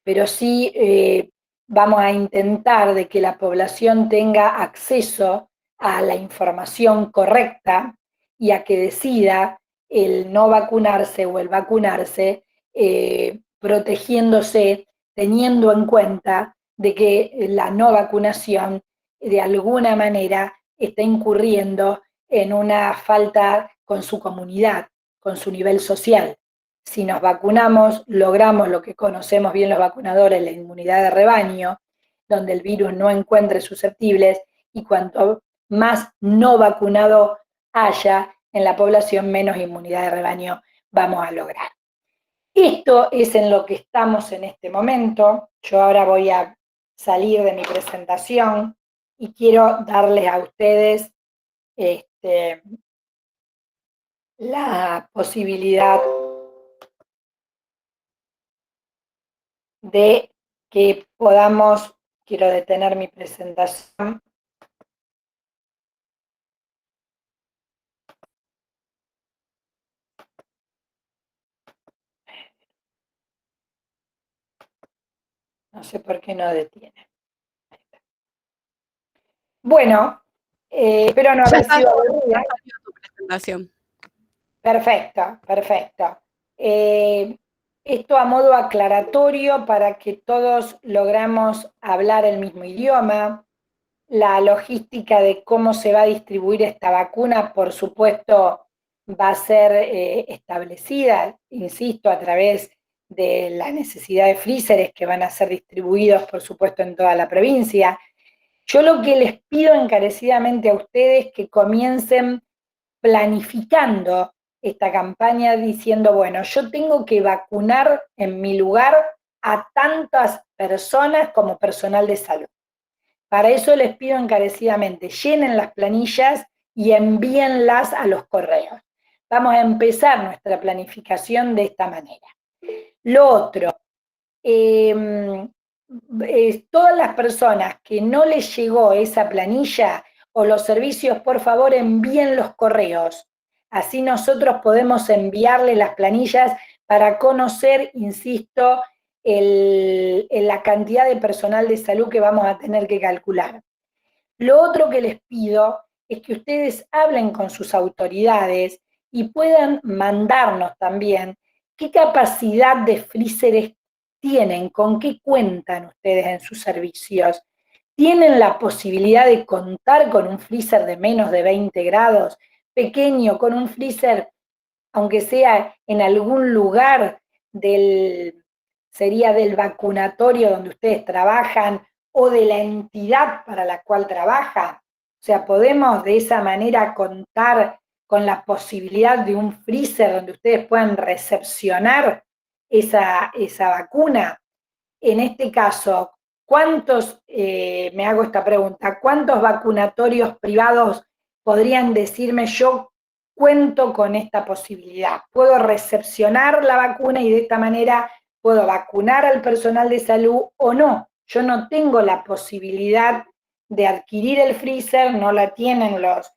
pero sí vamos a intentar de que la población tenga acceso a la información correcta y a que decida el no vacunarse o el vacunarse, protegiéndose, teniendo en cuenta de que la no vacunación de alguna manera está incurriendo en una falta con su comunidad, con su nivel social. Si nos vacunamos, logramos lo que conocemos bien los vacunadores, la inmunidad de rebaño, donde el virus no encuentre susceptibles, y cuanto más no vacunado haya en la población, menos inmunidad de rebaño vamos a lograr. Esto es en lo que estamos en este momento. Yo ahora voy a salir de mi presentación y quiero darles a ustedes la posibilidad de que podamos, quiero detener mi presentación, no sé por qué no detiene. Bueno, espero no Ya haber está, sido ya aburrida. salió tu presentación. Perfecto, perfecto. Esto a modo aclaratorio para que todos logramos hablar el mismo idioma. La logística de cómo se va a distribuir esta vacuna, por supuesto, va a ser establecida, insisto, a través de la necesidad de freezers que van a ser distribuidos, por supuesto, en toda la provincia. Yo lo que les pido encarecidamente a ustedes es que comiencen planificando esta campaña diciendo, bueno, yo tengo que vacunar en mi lugar a tantas personas como personal de salud. Para eso les pido encarecidamente, llenen las planillas y envíenlas a los correos. Vamos a empezar nuestra planificación de esta manera. Lo otro, todas las personas que no les llegó esa planilla o los servicios, por favor, envíen los correos. Así nosotros podemos enviarle las planillas para conocer, insisto, la cantidad de personal de salud que vamos a tener que calcular. Lo otro que les pido es que ustedes hablen con sus autoridades y puedan mandarnos también qué capacidad de freezeres tienen, con qué cuentan ustedes en sus servicios. ¿Tienen la posibilidad de contar con un freezer de menos de 20 grados, pequeño, con un freezer, aunque sea en algún lugar sería del vacunatorio donde ustedes trabajan o de la entidad para la cual trabaja? O sea, podemos de esa manera contar con la posibilidad de un freezer donde ustedes puedan recepcionar esa vacuna. En este caso, me hago esta pregunta, ¿cuántos vacunatorios privados podrían decirme yo cuento con esta posibilidad? ¿Puedo recepcionar la vacuna y de esta manera puedo vacunar al personal de salud o no? Yo no tengo la posibilidad de adquirir el freezer, no la tienen las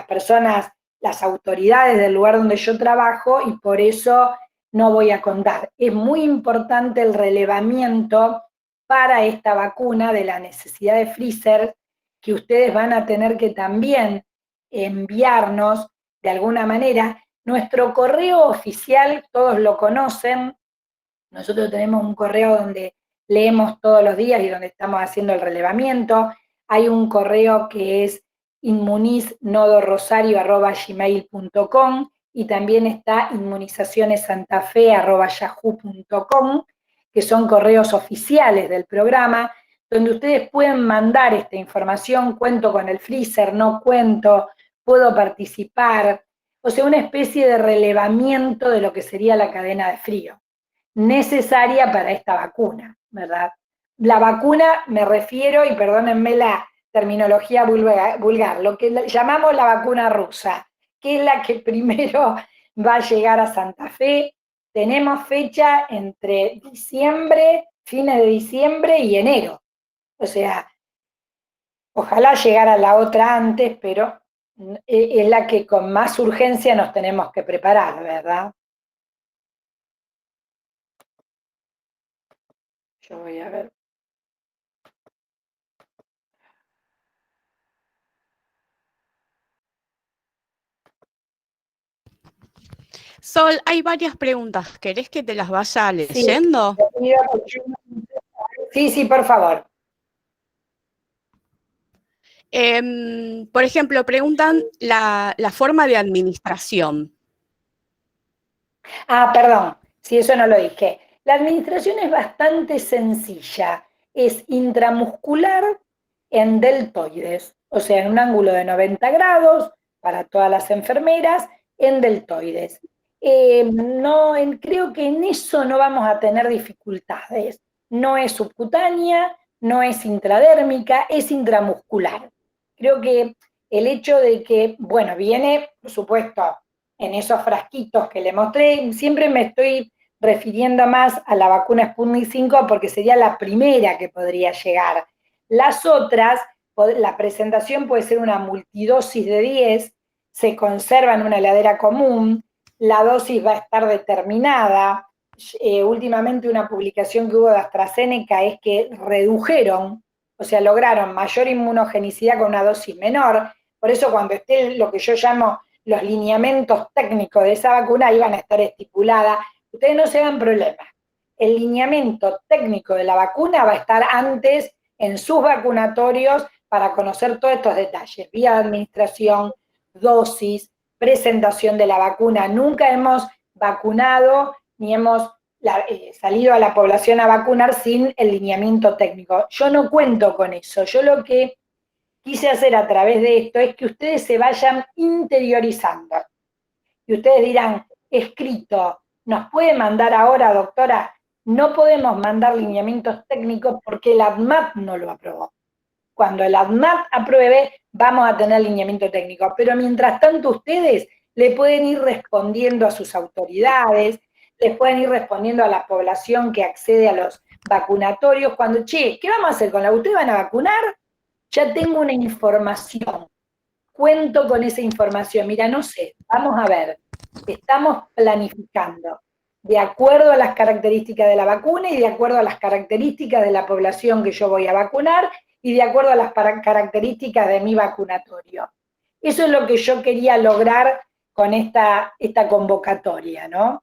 personas, las autoridades del lugar donde yo trabajo y por eso no voy a contar. Es muy importante el relevamiento para esta vacuna de la necesidad de freezer, que ustedes van a tener que también enviarnos de alguna manera. Nuestro correo oficial, todos lo conocen, nosotros tenemos un correo donde leemos todos los días y donde estamos haciendo el relevamiento. Hay un correo que es inmuniznodorosario@gmail.com y también está inmunizacionessantafe@yahoo.com, que son correos oficiales del programa, donde ustedes pueden mandar esta información, cuento con el freezer, no cuento, puedo participar, o sea, una especie de relevamiento de lo que sería la cadena de frío necesaria para esta vacuna, ¿verdad? La vacuna, me refiero, y perdónenme la terminología vulgar, lo que llamamos la vacuna rusa, que es la que primero va a llegar a Santa Fe. Tenemos fecha entre diciembre, fines de diciembre y enero. O sea, ojalá llegara la otra antes, pero es la que con más urgencia nos tenemos que preparar, ¿verdad? Yo voy a ver. Sol, hay varias preguntas. ¿Querés que te las vaya Sí, leyendo? sí, por favor. Por ejemplo, preguntan la forma de administración. Ah, perdón, si eso no lo dije. La administración es bastante sencilla. Es intramuscular en deltoides, o sea, en un ángulo de 90 grados para todas las enfermeras, en deltoides. No, creo que en eso no vamos a tener dificultades. No es subcutánea, no es intradérmica, es intramuscular. Creo que el hecho de que, bueno, viene, por supuesto, en esos frasquitos que le mostré, siempre me estoy refiriendo más a la vacuna Sputnik 5 porque sería la primera que podría llegar. Las otras, la presentación puede ser una multidosis de 10, se conserva en una heladera común, la dosis va a estar determinada. Últimamente una publicación que hubo de AstraZeneca es que redujeron, o sea, lograron mayor inmunogenicidad con una dosis menor. Por eso cuando esté lo que yo llamo los lineamientos técnicos de esa vacuna iban a estar estipuladas. Ustedes no se hagan problemas. El lineamiento técnico de la vacuna va a estar antes en sus vacunatorios para conocer todos estos detalles. Vía de administración, dosis, presentación de la vacuna. Nunca hemos vacunado ni hemos salido a la población a vacunar sin el lineamiento técnico. Yo no cuento con eso. Yo lo que quise hacer a través de esto es que ustedes se vayan interiorizando. Y ustedes dirán, escrito, ¿nos puede mandar ahora, doctora? No podemos mandar lineamientos técnicos porque el ADMAT no lo aprobó. Cuando el ADMAT apruebe, vamos a tener lineamiento técnico. Pero mientras tanto, ustedes le pueden ir respondiendo a sus autoridades, les pueden ir respondiendo a la población que accede a los vacunatorios. Cuando, che, ¿qué vamos a hacer con la? ¿Ustedes van a vacunar? Ya tengo una información, cuento con esa información. Mira, no sé, vamos a ver, estamos planificando de acuerdo a las características de la vacuna y de acuerdo a las características de la población que yo voy a vacunar y de acuerdo a las características de mi vacunatorio. Eso es lo que yo quería lograr con esta convocatoria, ¿no?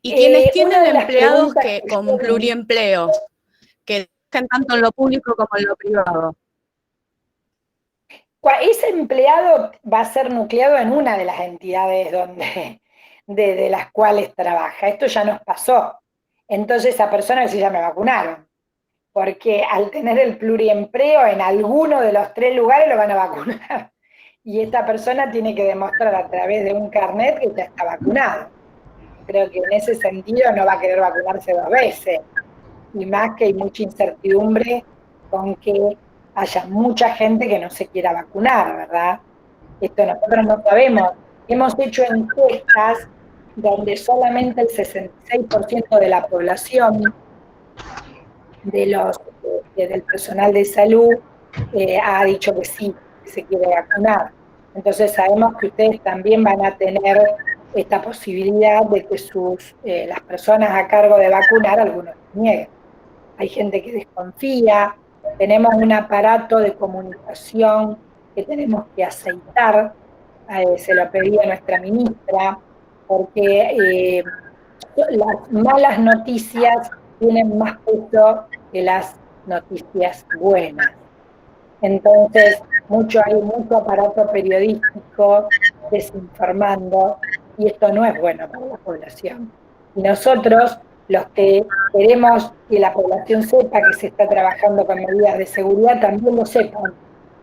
Y quienes tienen Una de las empleados preguntas que que con yo pluriempleos, que trabajan tanto en lo público como en lo privado. Ese empleado va a ser nucleado en una de las entidades de las cuales trabaja. Esto ya nos pasó. Entonces esa persona sí ya me vacunaron, porque al tener el pluriempleo en alguno de los 3 lugares lo van a vacunar. Y esta persona tiene que demostrar a través de un carnet que ya está vacunado. Creo que en ese sentido no va a querer vacunarse 2 veces. Y más que hay mucha incertidumbre con que haya mucha gente que no se quiera vacunar, ¿verdad? Esto nosotros no sabemos. Hemos hecho encuestas donde solamente el 66% de la población del personal de salud ha dicho que sí, que se quiere vacunar. Entonces sabemos que ustedes también van a tener esta posibilidad de que las personas a cargo de vacunar, algunos nieguen. Hay gente que desconfía, tenemos un aparato de comunicación que tenemos que aceitar, se lo pedí a nuestra ministra, porque las malas noticias tienen más peso que las noticias buenas. Entonces, hay mucho aparato periodístico desinformando, y esto no es bueno para la población. Y nosotros, los que queremos que la población sepa que se está trabajando con medidas de seguridad, también lo sepan.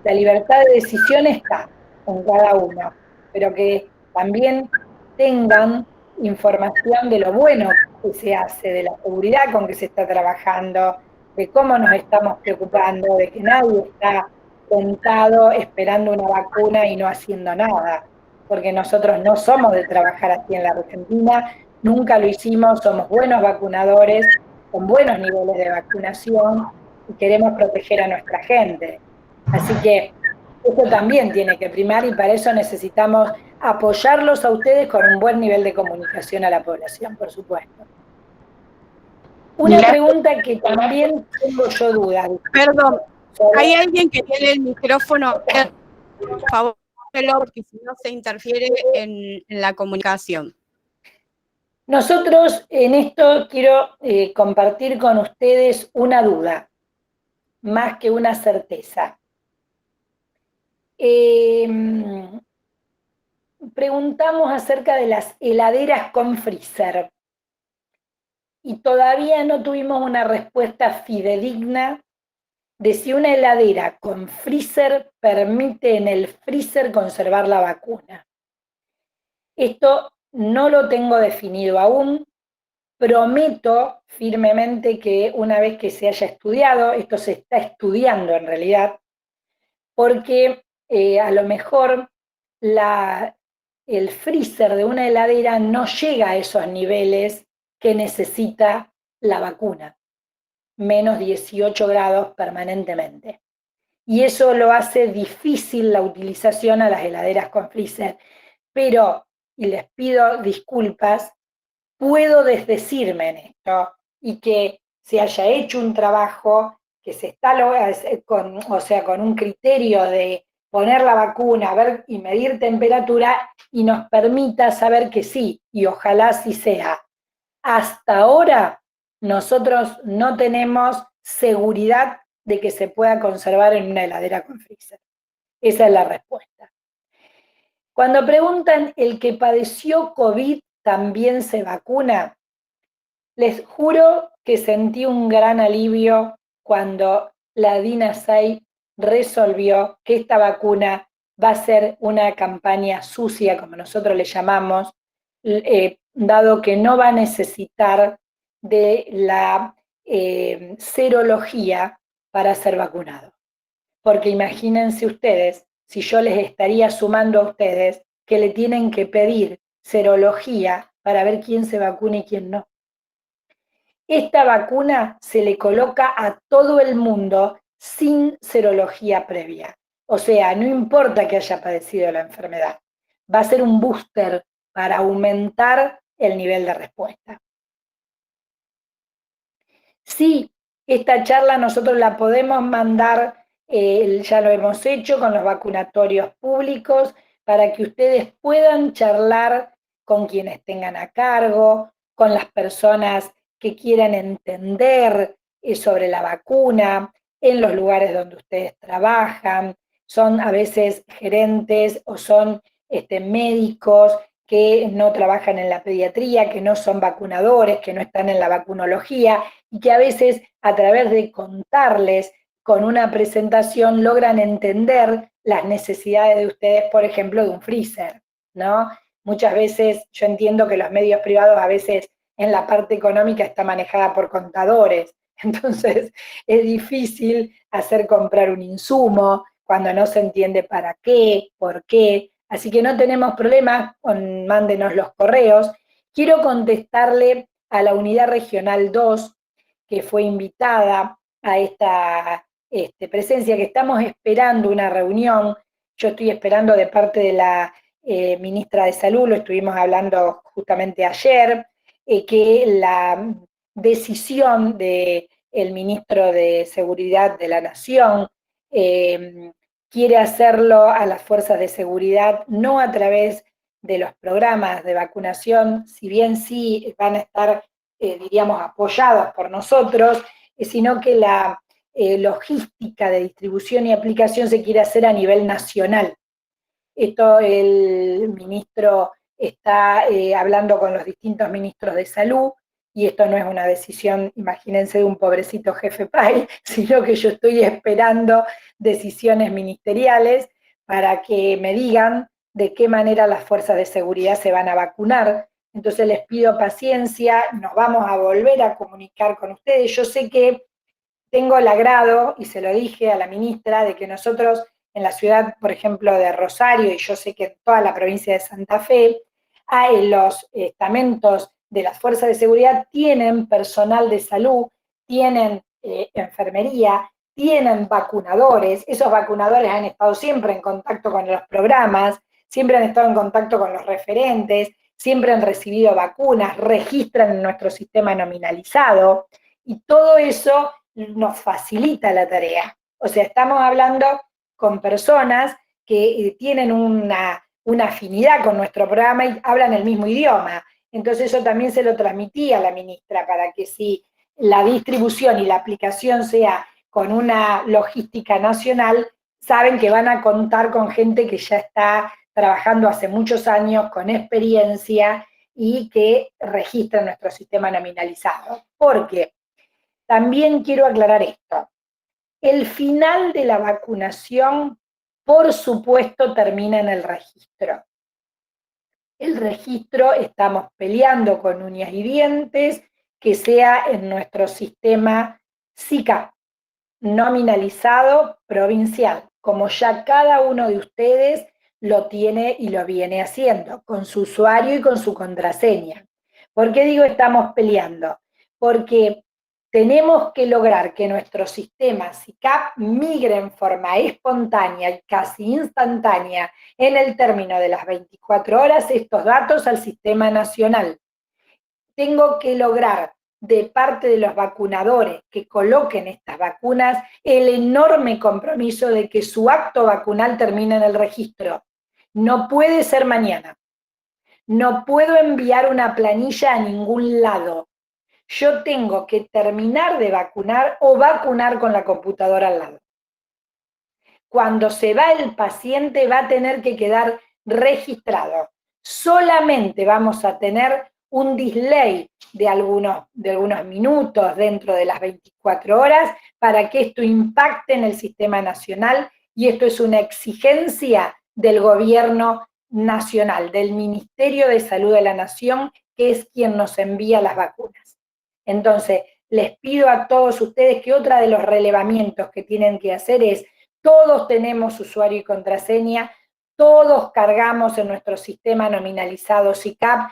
La libertad de decisión está en cada uno, pero que también tengan información de lo bueno que se hace, de la seguridad con que se está trabajando, de cómo nos estamos preocupando, de que nadie está sentado esperando una vacuna y no haciendo nada, porque nosotros no somos de trabajar aquí en la Argentina, nunca lo hicimos, somos buenos vacunadores, con buenos niveles de vacunación, y queremos proteger a nuestra gente. Así que esto también tiene que primar y para eso necesitamos apoyarlos a ustedes con un buen nivel de comunicación a la población, por supuesto. Una pregunta que también tengo yo dudas. Perdón, hay alguien que tiene el micrófono, por favor, porque si no se interfiere en la comunicación. Nosotros en esto quiero compartir con ustedes una duda, más que una certeza. Preguntamos acerca de las heladeras con freezer y todavía no tuvimos una respuesta fidedigna de si una heladera con freezer permite en el freezer conservar la vacuna. Esto no lo tengo definido aún. Prometo firmemente que una vez que se haya estudiado, esto se está estudiando en realidad, porque a lo mejor el freezer de una heladera no llega a esos niveles que necesita la vacuna, menos 18 grados permanentemente. Y eso lo hace difícil la utilización a las heladeras con freezer. Pero, y les pido disculpas, puedo desdecirme en esto y que se haya hecho un trabajo que se está con un criterio de poner la vacuna, ver y medir temperatura y nos permita saber que sí, y ojalá así sea. Hasta ahora nosotros no tenemos seguridad de que se pueda conservar en una heladera con freezer. Esa es la respuesta. Cuando preguntan, ¿el que padeció COVID también se vacuna? Les juro que sentí un gran alivio cuando la DINASAI resolvió que esta vacuna va a ser una campaña sucia, como nosotros le llamamos, dado que no va a necesitar de la serología para ser vacunado. Porque imagínense ustedes, si yo les estaría sumando a ustedes que le tienen que pedir serología para ver quién se vacuna y quién no. Esta vacuna se le coloca a todo el mundo sin serología previa. O sea, no importa que haya padecido la enfermedad, va a ser un booster para aumentar el nivel de respuesta. Sí, esta charla nosotros la podemos mandar, ya lo hemos hecho con los vacunatorios públicos, para que ustedes puedan charlar con quienes tengan a cargo, con las personas que quieran entender sobre la vacuna, en los lugares donde ustedes trabajan, son a veces gerentes o son médicos que no trabajan en la pediatría, que no son vacunadores, que no están en la vacunología, y que a veces a través de contarles con una presentación logran entender las necesidades de ustedes, por ejemplo, de un freezer, ¿no? Muchas veces yo entiendo que los medios privados a veces en la parte económica está manejada por contadores, entonces es difícil hacer comprar un insumo cuando no se entiende para qué, por qué, así que no tenemos problemas, mándenos los correos. Quiero contestarle a la unidad regional 2, que fue invitada a esta presencia, que estamos esperando una reunión. Yo estoy esperando de parte de la ministra de Salud, lo estuvimos hablando justamente ayer, que la decisión del ministro de Seguridad de la Nación quiere hacerlo a las fuerzas de seguridad, no a través de los programas de vacunación, si bien sí van a estar, diríamos, apoyados por nosotros, sino que la logística de distribución y aplicación se quiere hacer a nivel nacional. Esto el ministro está hablando con los distintos ministros de salud, y esto no es una decisión, imagínense, de un pobrecito jefe PAI, sino que yo estoy esperando decisiones ministeriales para que me digan de qué manera las fuerzas de seguridad se van a vacunar. Entonces les pido paciencia, nos vamos a volver a comunicar con ustedes. Yo sé que tengo el agrado, y se lo dije a la ministra, de que nosotros en la ciudad, por ejemplo, de Rosario, y yo sé que en toda la provincia de Santa Fe, los estamentos de las fuerzas de seguridad tienen personal de salud, tienen enfermería, tienen vacunadores, esos vacunadores han estado siempre en contacto con los programas, siempre han estado en contacto con los referentes, siempre han recibido vacunas, registran en nuestro sistema nominalizado, y todo eso nos facilita la tarea. O sea, estamos hablando con personas que tienen una afinidad con nuestro programa y hablan el mismo idioma. Entonces eso también se lo transmití a la ministra para que si la distribución y la aplicación sea con una logística nacional, saben que van a contar con gente que ya está trabajando hace muchos años, con experiencia y que registra nuestro sistema nominalizado. Porque también quiero aclarar esto. El final de la vacunación, por supuesto, termina en el registro. El registro estamos peleando con uñas y dientes que sea en nuestro sistema SICA, nominalizado provincial, como ya cada uno de ustedes lo tiene y lo viene haciendo, con su usuario y con su contraseña. ¿Por qué digo estamos peleando? Porque tenemos que lograr que nuestro sistema SICAP migre en forma espontánea y casi instantánea en el término de las 24 horas estos datos al sistema nacional. Tengo que lograr de parte de los vacunadores que coloquen estas vacunas el enorme compromiso de que su acto vacunal termine en el registro. No puede ser mañana. No puedo enviar una planilla a ningún lado. Yo tengo que terminar de vacunar o vacunar con la computadora al lado. Cuando se va el paciente va a tener que quedar registrado. Solamente vamos a tener un delay de algunos minutos dentro de las 24 horas para que esto impacte en el sistema nacional, y esto es una exigencia del gobierno nacional, del Ministerio de Salud de la Nación, que es quien nos envía las vacunas. Entonces, les pido a todos ustedes que otro de los relevamientos que tienen que hacer es: todos tenemos usuario y contraseña, todos cargamos en nuestro sistema nominalizado SICAP,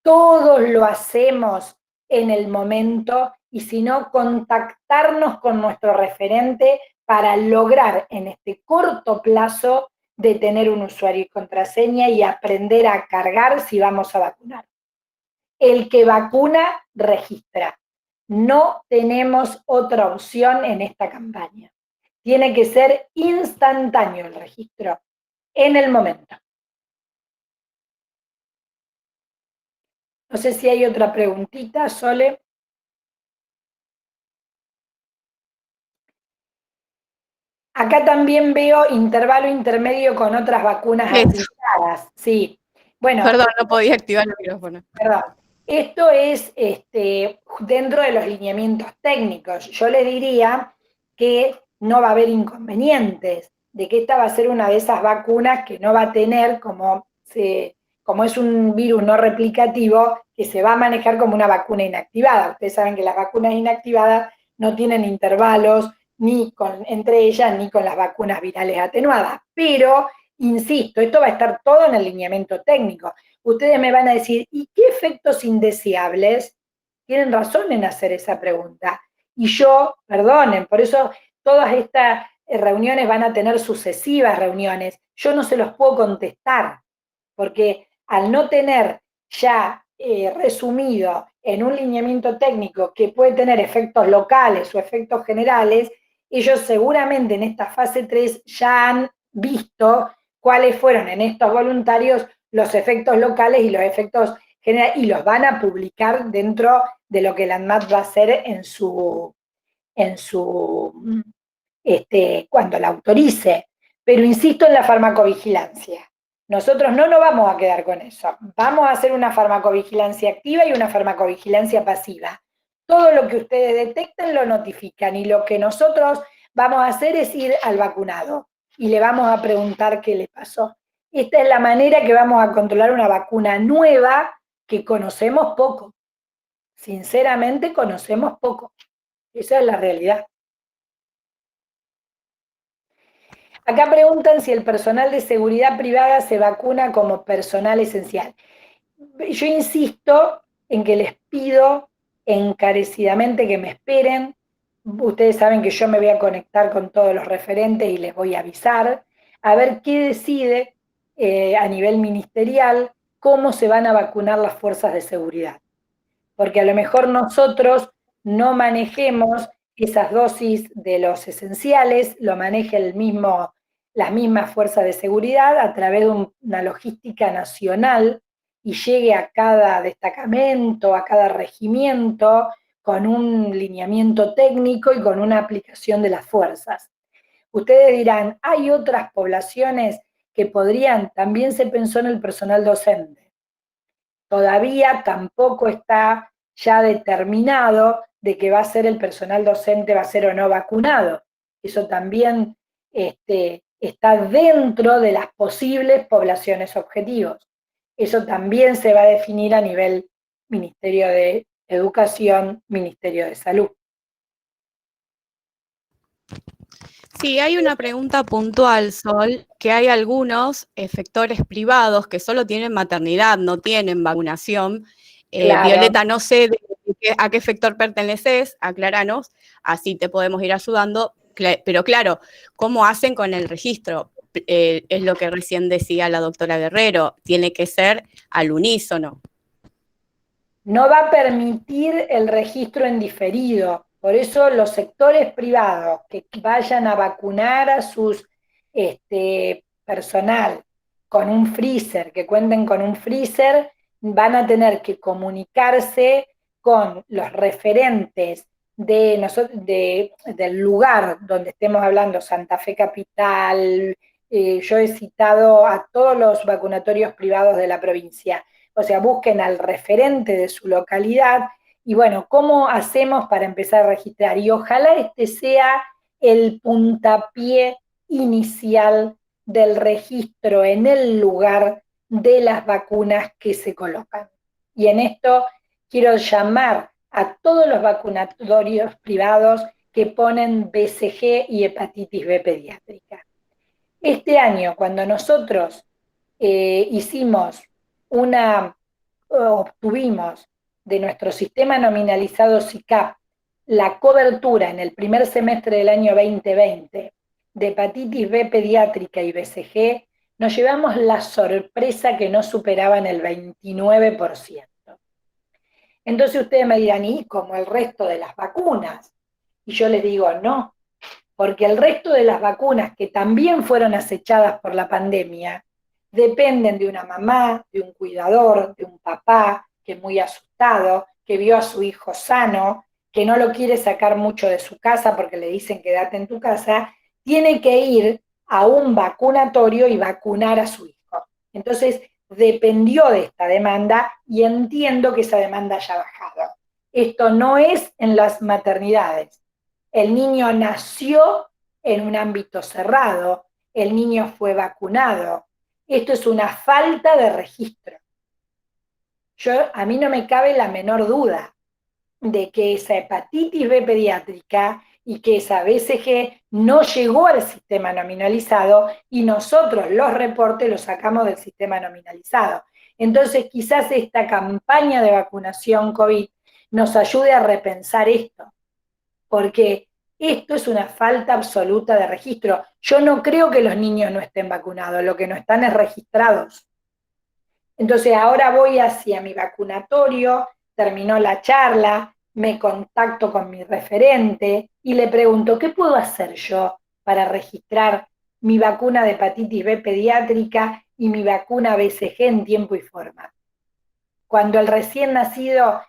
todos lo hacemos en el momento, y si no, contactarnos con nuestro referente para lograr en este corto plazo de tener un usuario y contraseña y aprender a cargar si vamos a vacunar. El que vacuna, registra. No tenemos otra opción en esta campaña. Tiene que ser instantáneo el registro, en el momento. No sé si hay otra preguntita, Sole. Acá también veo intervalo intermedio con otras vacunas aplicadas. Sí. Bueno, perdón, no podía activar el micrófono. Perdón. Esto es dentro de los lineamientos técnicos. Yo les diría que no va a haber inconvenientes, de que esta va a ser una de esas vacunas que no va a tener, como es un virus no replicativo, que se va a manejar como una vacuna inactivada. Ustedes saben que las vacunas inactivadas no tienen intervalos ni entre ellas ni con las vacunas virales atenuadas. Pero, insisto, esto va a estar todo en el lineamiento técnico. Ustedes me van a decir, ¿y qué efectos indeseables? Tienen razón en hacer esa pregunta. Y yo, perdonen, por eso todas estas reuniones van a tener sucesivas reuniones. Yo no se los puedo contestar, porque al no tener ya resumido en un lineamiento técnico que puede tener efectos locales o efectos generales, ellos seguramente en esta fase 3 ya han visto cuáles fueron en estos voluntarios los efectos locales y los efectos generales, y los van a publicar dentro de lo que la ANMAT va a hacer cuando la autorice. Pero insisto en la farmacovigilancia. Nosotros no nos vamos a quedar con eso. Vamos a hacer una farmacovigilancia activa y una farmacovigilancia pasiva. Todo lo que ustedes detecten lo notifican, y lo que nosotros vamos a hacer es ir al vacunado y le vamos a preguntar qué le pasó. Esta es la manera que vamos a controlar una vacuna nueva que conocemos poco. Sinceramente, conocemos poco. Esa es la realidad. Acá preguntan si el personal de seguridad privada se vacuna como personal esencial. Yo insisto en que les pido encarecidamente que me esperen, ustedes saben que yo me voy a conectar con todos los referentes y les voy a avisar, a ver qué decide a nivel ministerial, cómo se van a vacunar las fuerzas de seguridad. Porque a lo mejor nosotros no manejemos esas dosis de los esenciales, lo maneja las mismas fuerzas de seguridad a través de una logística nacional y llegue a cada destacamento, a cada regimiento, con un lineamiento técnico y con una aplicación de las fuerzas. Ustedes dirán, hay otras poblaciones que podrían, también se pensó en el personal docente. Todavía tampoco está ya determinado de que va a ser el personal docente, va a ser o no vacunado. Eso también está dentro de las posibles poblaciones objetivos. Eso también se va a definir a nivel Ministerio de Educación, Ministerio de Salud. Sí, hay una pregunta puntual, Sol, que hay algunos efectores privados que solo tienen maternidad, no tienen vacunación. Claro. Violeta, no sé a qué sector perteneces, acláranos, así te podemos ir ayudando. Pero claro, ¿cómo hacen con el registro? Es lo que recién decía la doctora Guerrero, tiene que ser al unísono. No va a permitir el registro en diferido. Por eso los sectores privados que vayan a vacunar a sus personal con un freezer, que cuenten con un freezer, van a tener que comunicarse con los referentes del lugar donde estemos hablando, Santa Fe Capital. Yo he citado a todos los vacunatorios privados de la provincia. O sea, busquen al referente de su localidad y bueno, ¿cómo hacemos para empezar a registrar? Y ojalá este sea el puntapié inicial del registro en el lugar de las vacunas que se colocan. Y en esto quiero llamar a todos los vacunatorios privados que ponen BCG y hepatitis B pediátrica. Este año, cuando nosotros obtuvimos de nuestro sistema nominalizado SICAP la cobertura en el primer semestre del año 2020 de hepatitis B pediátrica y BCG, nos llevamos la sorpresa que no superaban el 29%. Entonces ustedes me dirán, ¿y como el resto de las vacunas? Y yo les digo, no, porque el resto de las vacunas que también fueron acechadas por la pandemia dependen de una mamá, de un cuidador, de un papá que es muy asustado, que vio a su hijo sano, que no lo quiere sacar mucho de su casa porque le dicen quédate en tu casa, tiene que ir a un vacunatorio y vacunar a su hijo. Entonces, dependió de esta demanda y entiendo que esa demanda haya bajado. Esto no es en las maternidades. El niño nació en un ámbito cerrado, el niño fue vacunado. Esto es una falta de registro. A mí no me cabe la menor duda de que esa hepatitis B pediátrica y que esa BCG no llegó al sistema nominalizado y nosotros los reportes los sacamos del sistema nominalizado. Entonces quizás esta campaña de vacunación COVID nos ayude a repensar esto, porque esto es una falta absoluta de registro. Yo no creo que los niños no estén vacunados, lo que no están es registrados. Entonces ahora voy hacia mi vacunatorio, terminó la charla, me contacto con mi referente y le pregunto, ¿qué puedo hacer yo para registrar mi vacuna de hepatitis B pediátrica y mi vacuna BCG en tiempo y forma? Cuando el recién nacido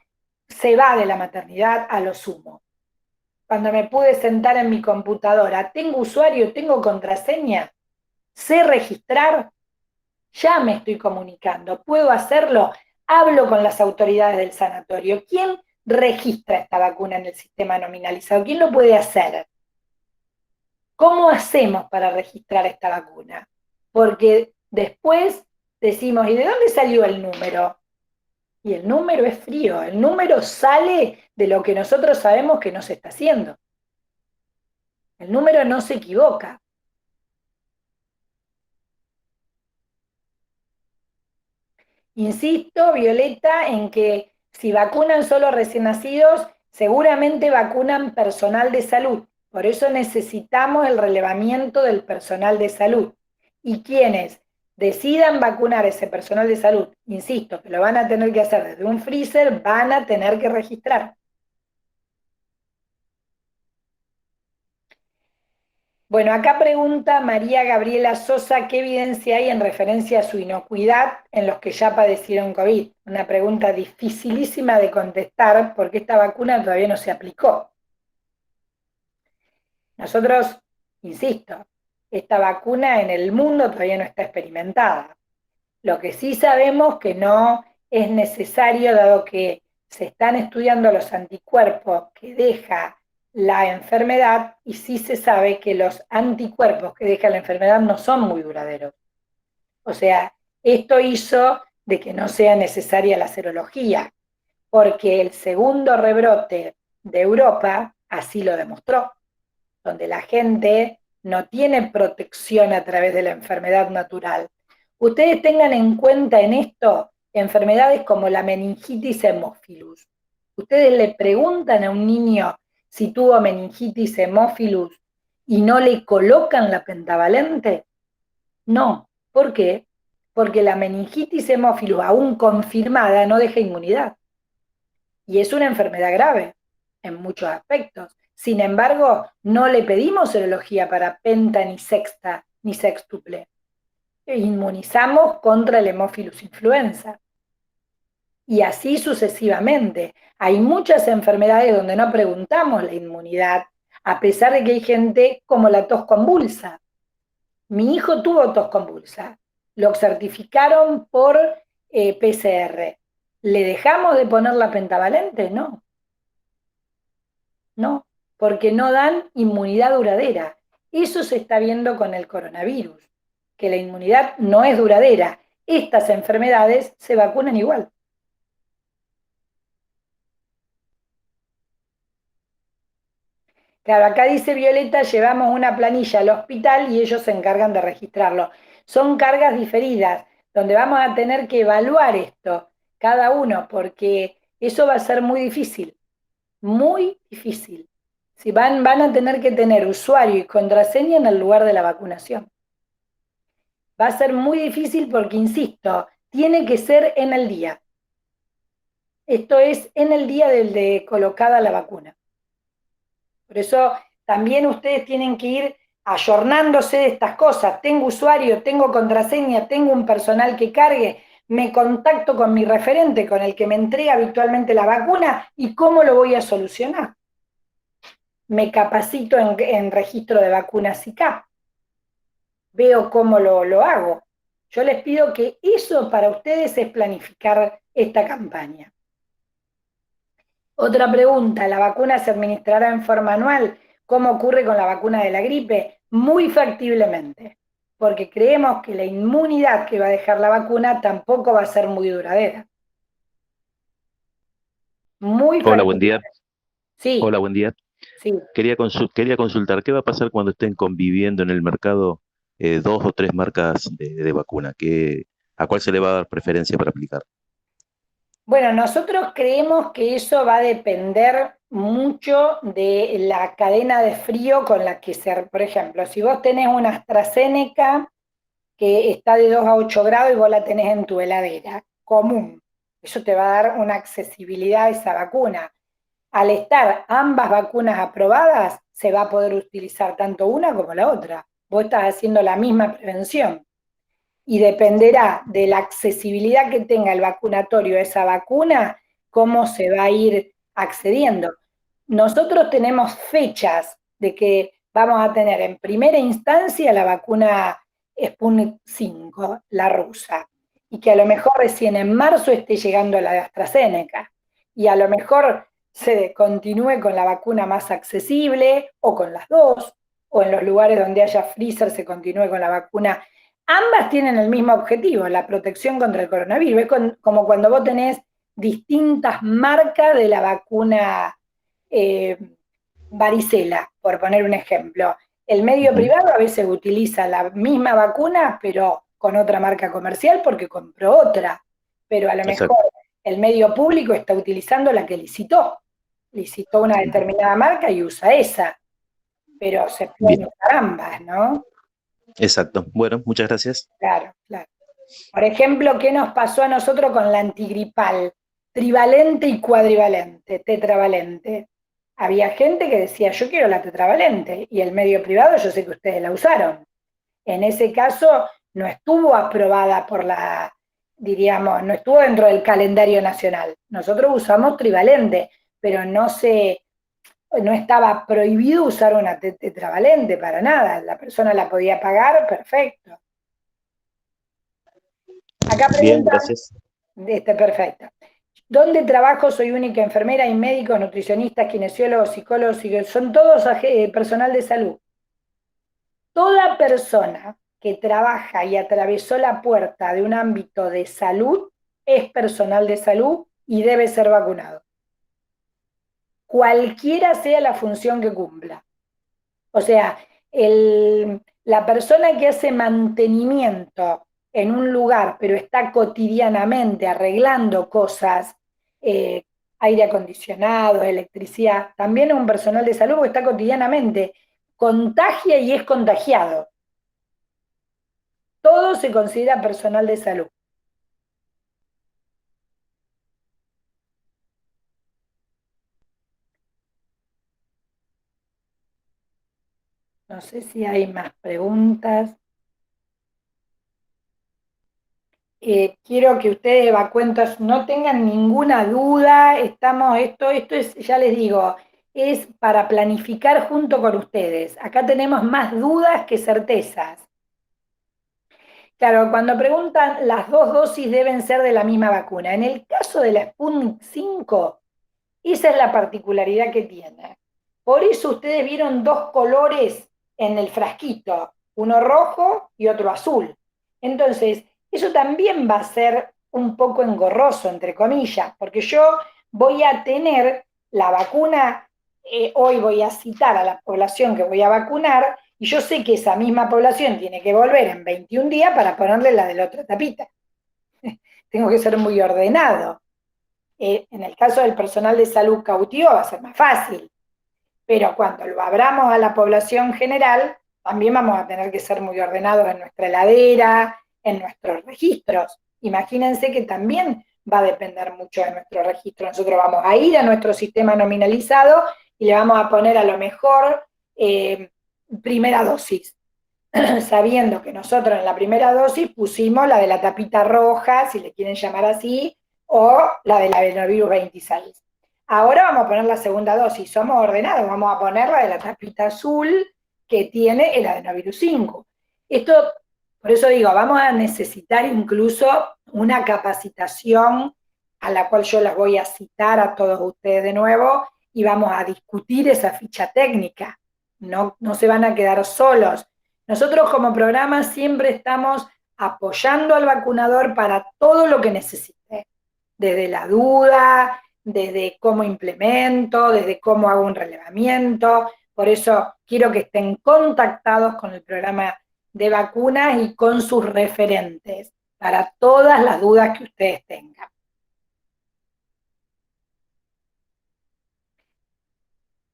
se va de la maternidad, a lo sumo. Cuando me pude sentar en mi computadora, ¿tengo usuario, tengo contraseña? ¿Sé registrar? Ya me estoy comunicando, ¿puedo hacerlo? Hablo con las autoridades del sanatorio. ¿Quién registra esta vacuna en el sistema nominalizado? ¿Quién lo puede hacer? ¿Cómo hacemos para registrar esta vacuna? Porque después decimos, ¿y de dónde salió el número? Y el número es frío, el número sale de lo que nosotros sabemos que no se está haciendo. El número no se equivoca. Insisto, Violeta, en que si vacunan solo recién nacidos, Seguramente vacunan personal de salud, por eso necesitamos el relevamiento del personal de salud. Y quienes decidan vacunar a ese personal de salud, insisto, que lo van a tener que hacer desde un freezer, van a tener que registrar. Bueno, acá pregunta María Gabriela Sosa, ¿qué evidencia hay en referencia a su inocuidad en los que ya padecieron COVID? Una pregunta dificilísima de contestar porque esta vacuna todavía no se aplicó. Nosotros, insisto, esta vacuna en el mundo todavía no está experimentada. Lo que sí sabemos que no es necesario, dado que se están estudiando los anticuerpos que deja la enfermedad, y sí se sabe que los anticuerpos que deja la enfermedad no son muy duraderos. O sea, esto hizo de que no sea necesaria la serología, porque el segundo rebrote de Europa así lo demostró, donde la gente no tiene protección a través de la enfermedad natural. Ustedes tengan en cuenta en esto enfermedades como la meningitis hemophilus. Ustedes le preguntan a un niño si tuvo meningitis hemophilus y no le colocan la pentavalente. No. ¿Por qué? Porque la meningitis hemophilus, aún confirmada, no deja inmunidad. Y es una enfermedad grave en muchos aspectos. Sin embargo, no le pedimos serología para penta, ni sexta, ni sextuple. Inmunizamos contra el Haemophilus influenza. Y así sucesivamente. Hay muchas enfermedades donde no preguntamos la inmunidad, a pesar de que hay gente como la tos convulsa. Mi hijo tuvo tos convulsa. Lo certificaron por PCR. ¿Le dejamos de poner la pentavalente? No. No, porque no dan inmunidad duradera. Eso se está viendo con el coronavirus, que la inmunidad no es duradera. Estas enfermedades se vacunan igual. Claro, acá dice Violeta, llevamos una planilla al hospital y ellos se encargan de registrarlo. Son cargas diferidas, donde vamos a tener que evaluar esto, cada uno, porque eso va a ser muy difícil, muy difícil. Si van a tener que tener usuario y contraseña en el lugar de la vacunación. Va a ser muy difícil porque, insisto, tiene que ser en el día. Esto es en el día de colocada la vacuna. Por eso también ustedes tienen que ir ayornándose de estas cosas. Tengo usuario, tengo contraseña, tengo un personal que cargue, me contacto con mi referente, con el que me entrega habitualmente la vacuna, y cómo lo voy a solucionar. Me capacito en registro de vacunas ICAP. Veo cómo lo hago. Yo les pido que eso para ustedes es planificar esta campaña. Otra pregunta, ¿la vacuna se administrará en forma anual? ¿Cómo ocurre con la vacuna de la gripe? Muy factiblemente, porque creemos que la inmunidad que va a dejar la vacuna tampoco va a ser muy duradera. Muy Hola, buen día. Sí. Hola, buen día. Sí. Quería consultar, ¿qué va a pasar cuando estén conviviendo en el mercado 2 o 3 marcas de vacuna? ¿A cuál se le va a dar preferencia para aplicar? Bueno, nosotros creemos que eso va a depender mucho de la cadena de frío con la que por ejemplo, si vos tenés una AstraZeneca que está de 2 a 8 grados y vos la tenés en tu heladera, común, eso te va a dar una accesibilidad a esa vacuna. Al estar ambas vacunas aprobadas, se va a poder utilizar tanto una como la otra. Vos estás haciendo la misma prevención. Y dependerá de la accesibilidad que tenga el vacunatorio a esa vacuna, cómo se va a ir accediendo. Nosotros tenemos fechas de que vamos a tener en primera instancia la vacuna Sputnik 5, la rusa, y que a lo mejor recién en marzo esté llegando la de AstraZeneca, y a lo mejor se continúe con la vacuna más accesible, o con las dos, o en los lugares donde haya freezer se continúe con la vacuna. Ambas tienen el mismo objetivo, la protección contra el coronavirus. Es como cuando vos tenés distintas marcas de la vacuna varicela, por poner un ejemplo. El medio privado a veces utiliza la misma vacuna, pero con otra marca comercial porque compró otra. Pero a lo mejor el medio público está utilizando la que licitó. licitó una determinada marca y usa esa, pero se pueden Bien. usar ambas, ¿no? Exacto. Bueno, muchas gracias. Claro, claro. Por ejemplo, ¿qué nos pasó a nosotros con la antigripal? Trivalente y cuadrivalente, tetravalente. Había gente que decía, yo quiero la tetravalente, y el medio privado, yo sé que ustedes la usaron. En ese caso, no estuvo aprobada por diríamos, no estuvo dentro del calendario nacional. Nosotros usamos trivalente, pero no estaba prohibido usar una tetravalente para nada. La persona la podía pagar, perfecto. Acá Bien, preguntan, gracias. perfecto. ¿Dónde trabajo? Soy única enfermera, hay médicos, nutricionistas, kinesiólogos, psicólogos, son todos personal de salud. Toda persona que trabaja y atravesó la puerta de un ámbito de salud es personal de salud y debe ser vacunado. Cualquiera sea la función que cumpla. O sea, la persona que hace mantenimiento en un lugar, pero está cotidianamente arreglando cosas, aire acondicionado, electricidad, también es un personal de salud que está cotidianamente, contagia y es contagiado. Todo se considera personal de salud. No sé si hay más preguntas. Quiero que ustedes, evacuentos, no tengan ninguna duda. Esto es, ya les digo, es para planificar junto con ustedes. Acá tenemos más dudas que certezas. Claro, cuando preguntan, las 2 dosis deben ser de la misma vacuna. En el caso de la Sputnik 5, esa es la particularidad que tiene. Por eso ustedes vieron 2 colores en el frasquito, uno rojo y otro azul. Entonces, eso también va a ser un poco engorroso, entre comillas, porque yo voy a tener la vacuna, hoy voy a citar a la población que voy a vacunar, y yo sé que esa misma población tiene que volver en 21 días para ponerle la de la otra tapita. Tengo que ser muy ordenado. En el caso del personal de salud cautivo va a ser más fácil, pero cuando lo abramos a la población general, también vamos a tener que ser muy ordenados en nuestra heladera, en nuestros registros. Imagínense que también va a depender mucho de nuestro registro. Nosotros vamos a ir a nuestro sistema nominalizado y le vamos a poner a lo mejor primera dosis, sabiendo que nosotros en la primera dosis pusimos la de la tapita roja, si le quieren llamar así, o la del adenovirus 26. Ahora vamos a poner la segunda dosis, somos ordenados, vamos a poner la de la tapita azul que tiene el adenovirus 5. Esto, por eso digo, vamos a necesitar incluso una capacitación a la cual yo las voy a citar a todos ustedes de nuevo y vamos a discutir esa ficha técnica. No se van a quedar solos. Nosotros como programa siempre estamos apoyando al vacunador para todo lo que necesite, desde la duda, desde cómo implemento, desde cómo hago un relevamiento. Por eso quiero que estén contactados con el programa de vacunas y con sus referentes para todas las dudas que ustedes tengan.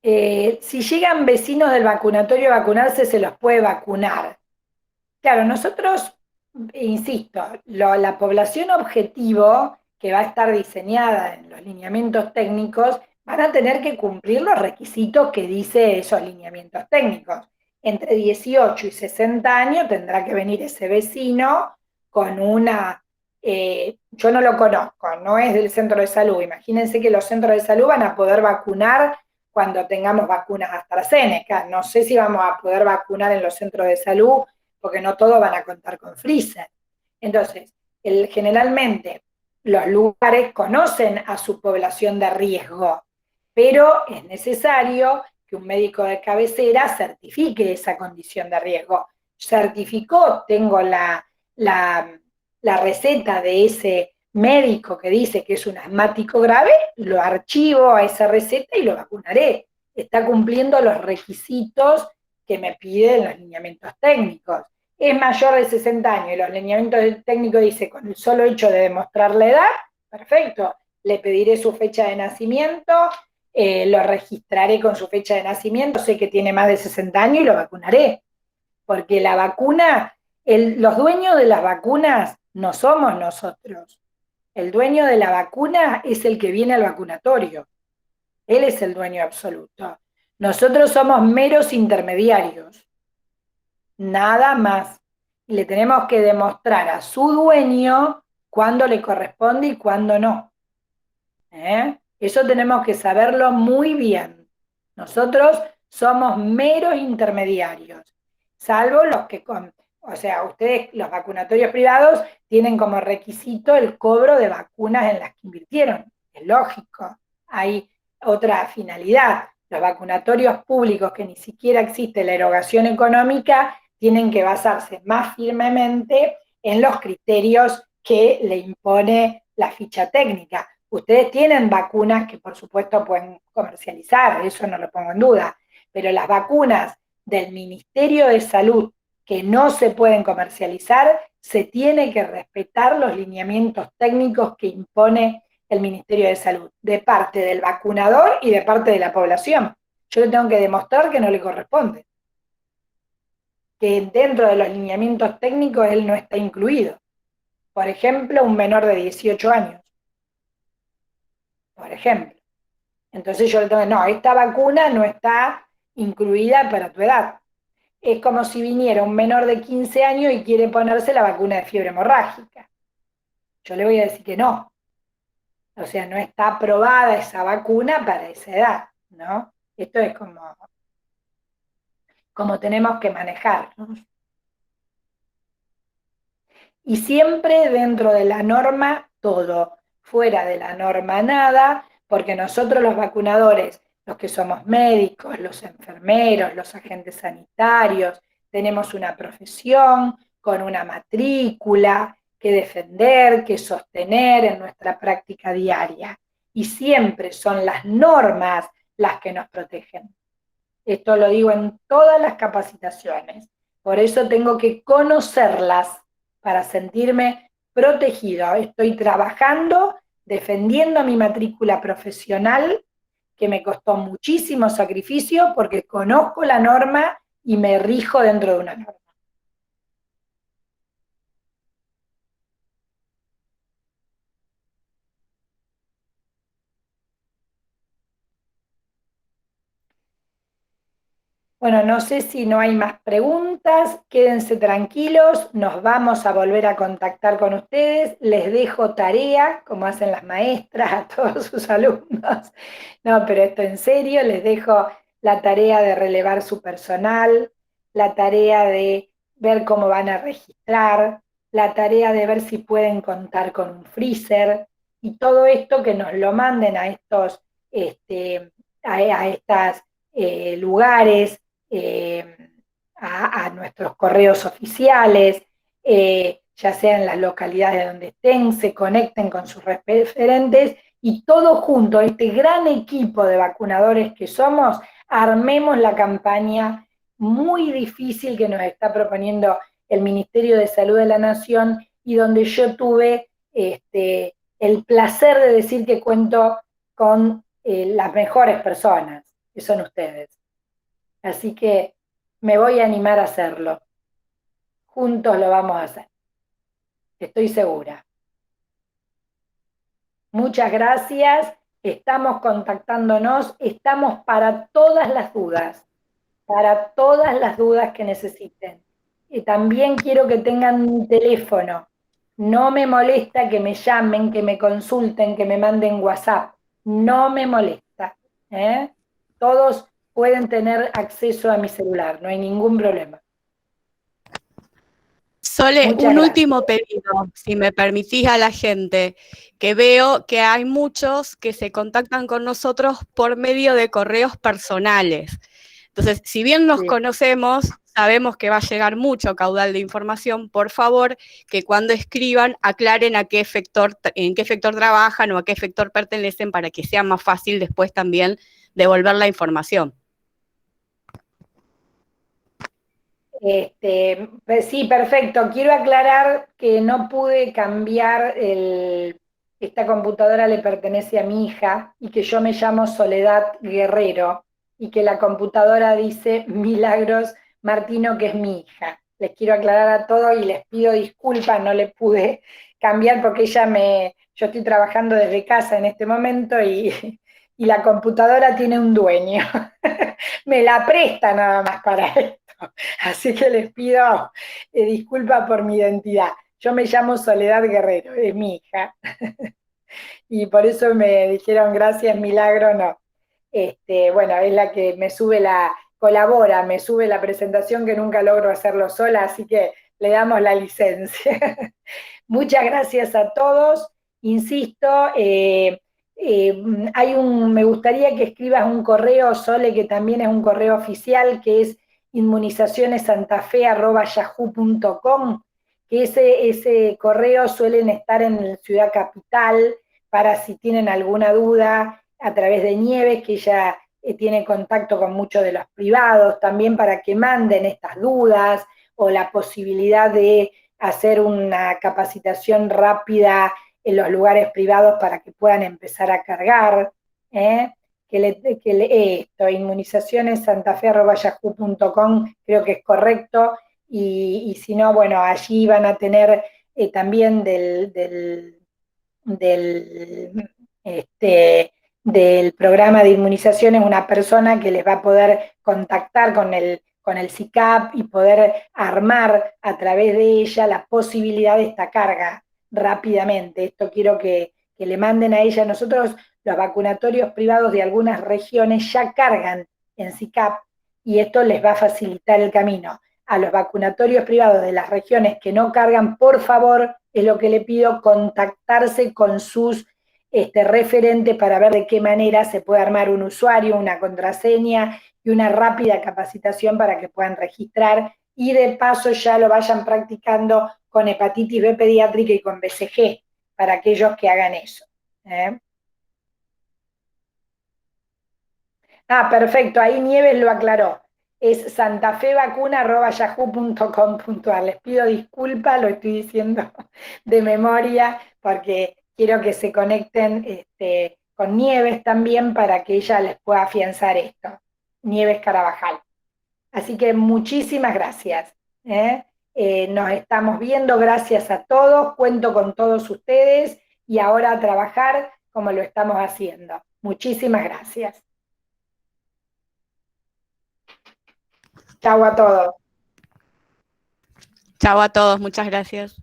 Si llegan vecinos del vacunatorio a vacunarse, se los puede vacunar. Claro, nosotros, insisto, la población objetivo que va a estar diseñada en los lineamientos técnicos van a tener que cumplir los requisitos que dice esos lineamientos técnicos. Entre 18 y 60 años tendrá que venir ese vecino con yo no lo conozco, no es del centro de salud. Imagínense que los centros de salud van a poder vacunar cuando tengamos vacunas AstraZeneca. No sé si vamos a poder vacunar en los centros de salud porque no todos van a contar con freezer. Entonces, generalmente los lugares conocen a su población de riesgo, pero es necesario que un médico de cabecera certifique esa condición de riesgo. Certificó, tengo la receta de ese médico que dice que es un asmático grave, lo archivo a esa receta y lo vacunaré. Está cumpliendo los requisitos que me piden los lineamientos técnicos. Es mayor de 60 años y los lineamientos técnicos dicen con el solo hecho de demostrar la edad, perfecto, le pediré su fecha de nacimiento lo registraré con su fecha de nacimiento, sé que tiene más de 60 años y lo vacunaré, porque la vacuna, los dueños de las vacunas no somos nosotros. El dueño de la vacuna es el que viene al vacunatorio. Él es el dueño absoluto. Nosotros somos meros intermediarios. Nada más. Y le tenemos que demostrar a su dueño cuándo le corresponde y cuándo no. Eso tenemos que saberlo muy bien. Nosotros somos meros intermediarios, salvo los que, o sea, ustedes, los vacunatorios privados, tienen como requisito el cobro de vacunas en las que invirtieron. Es lógico, hay otra finalidad. Los vacunatorios públicos, que ni siquiera existe la erogación económica, tienen que basarse más firmemente en los criterios que le impone la ficha técnica. Ustedes tienen vacunas que por supuesto pueden comercializar, eso no lo pongo en duda, pero las vacunas del Ministerio de Salud que no se pueden comercializar, se tiene que respetar los lineamientos técnicos que impone el Ministerio de Salud, de parte del vacunador y de parte de la población. Yo le tengo que demostrar que no le corresponde, que dentro de los lineamientos técnicos él no está incluido. Por ejemplo, un menor de 18 años. Por ejemplo. Entonces yo le tengo, no, esta vacuna no está incluida para tu edad. Es como si viniera un menor de 15 años y quiere ponerse la vacuna de fiebre hemorrágica. Yo le voy a decir que no. O sea, no está aprobada esa vacuna para esa edad, ¿no? Esto es como tenemos que manejarnos. Y siempre dentro de la norma todo, fuera de la norma nada, porque nosotros los vacunadores, los que somos médicos, los enfermeros, los agentes sanitarios, tenemos una profesión con una matrícula que defender, que sostener en nuestra práctica diaria. Y siempre son las normas las que nos protegen. Esto lo digo en todas las capacitaciones. Por eso tengo que conocerlas para sentirme protegido. Estoy trabajando, defendiendo mi matrícula profesional, que me costó muchísimo sacrificio porque conozco la norma y me rijo dentro de una norma. Bueno, no sé si no hay más preguntas, quédense tranquilos, nos vamos a volver a contactar con ustedes, les dejo tarea, como hacen las maestras a todos sus alumnos, no, pero esto en serio, les dejo la tarea de relevar su personal, la tarea de ver cómo van a registrar, la tarea de ver si pueden contar con un freezer, y todo esto que nos lo manden a estos, a estas lugares, a nuestros correos oficiales, ya sea en las localidades donde estén, se conecten con sus referentes y todos juntos, este gran equipo de vacunadores que somos, armemos la campaña muy difícil que nos está proponiendo el Ministerio de Salud de la Nación y donde yo tuve el placer de decir que cuento con las mejores personas, que son ustedes. Así que me voy a animar a hacerlo. Juntos lo vamos a hacer. Estoy segura. Muchas gracias. Estamos contactándonos. Estamos para todas las dudas que necesiten. Y también quiero que tengan mi teléfono. No me molesta que me llamen, que me consulten, que me manden WhatsApp. No me molesta. Todos pueden tener acceso a mi celular, no hay ningún problema. Sole, Muchas un gracias. último pedido, si me permitís a la gente, que veo que hay muchos que se contactan con nosotros por medio de correos personales. Entonces, si bien nos conocemos, sabemos que va a llegar mucho caudal de información, por favor, que cuando escriban aclaren en qué sector trabajan o a qué sector pertenecen para que sea más fácil después también devolver la información. Sí, perfecto. Quiero aclarar que no pude cambiar esta computadora le pertenece a mi hija y que yo me llamo Soledad Guerrero y que la computadora dice Milagros Martino, que es mi hija. Les quiero aclarar a todos y les pido disculpas, no le pude cambiar porque yo estoy trabajando desde casa en este momento y la computadora tiene un dueño. Me la presta nada más para esto. Así que les pido disculpas por mi identidad. Yo me llamo Soledad Guerrero, es mi hija. Y por eso me dijeron gracias, Milagro, no. Bueno, es la que colabora, me sube la presentación que nunca logro hacerlo sola, así que le damos la licencia. Muchas gracias a todos. Insisto, me gustaría que escribas un correo, Sole, que también es un correo oficial, que es inmunizacionessantafe@yahoo.com, que ese correo suelen estar en Ciudad Capital, para si tienen alguna duda, a través de Nieves, que ella tiene contacto con muchos de los privados, también para que manden estas dudas, o la posibilidad de hacer una capacitación rápida en los lugares privados para que puedan empezar a cargar, esto, inmunizacionessantafe@yahoo.com, creo que es correcto, y si no, bueno, allí van a tener también del programa de inmunizaciones una persona que les va a poder contactar con el SICAP y poder armar a través de ella la posibilidad de esta carga rápidamente. Esto quiero que le manden a ella. Nosotros, los vacunatorios privados de algunas regiones ya cargan en SICAP y esto les va a facilitar el camino. A los vacunatorios privados de las regiones que no cargan, por favor, es lo que le pido, contactarse con sus referentes para ver de qué manera se puede armar un usuario, una contraseña y una rápida capacitación para que puedan registrar y de paso ya lo vayan practicando con hepatitis B pediátrica y con BCG, para aquellos que hagan eso. Perfecto, ahí Nieves lo aclaró. Es santafevacuna@yahoo.com.ar. Les pido disculpas, lo estoy diciendo de memoria, porque quiero que se conecten con Nieves también para que ella les pueda afianzar esto. Nieves Carabajal. Así que muchísimas gracias. Nos estamos viendo, gracias a todos, cuento con todos ustedes y ahora a trabajar como lo estamos haciendo. Muchísimas gracias. Chau a todos. Chao a todos, muchas gracias.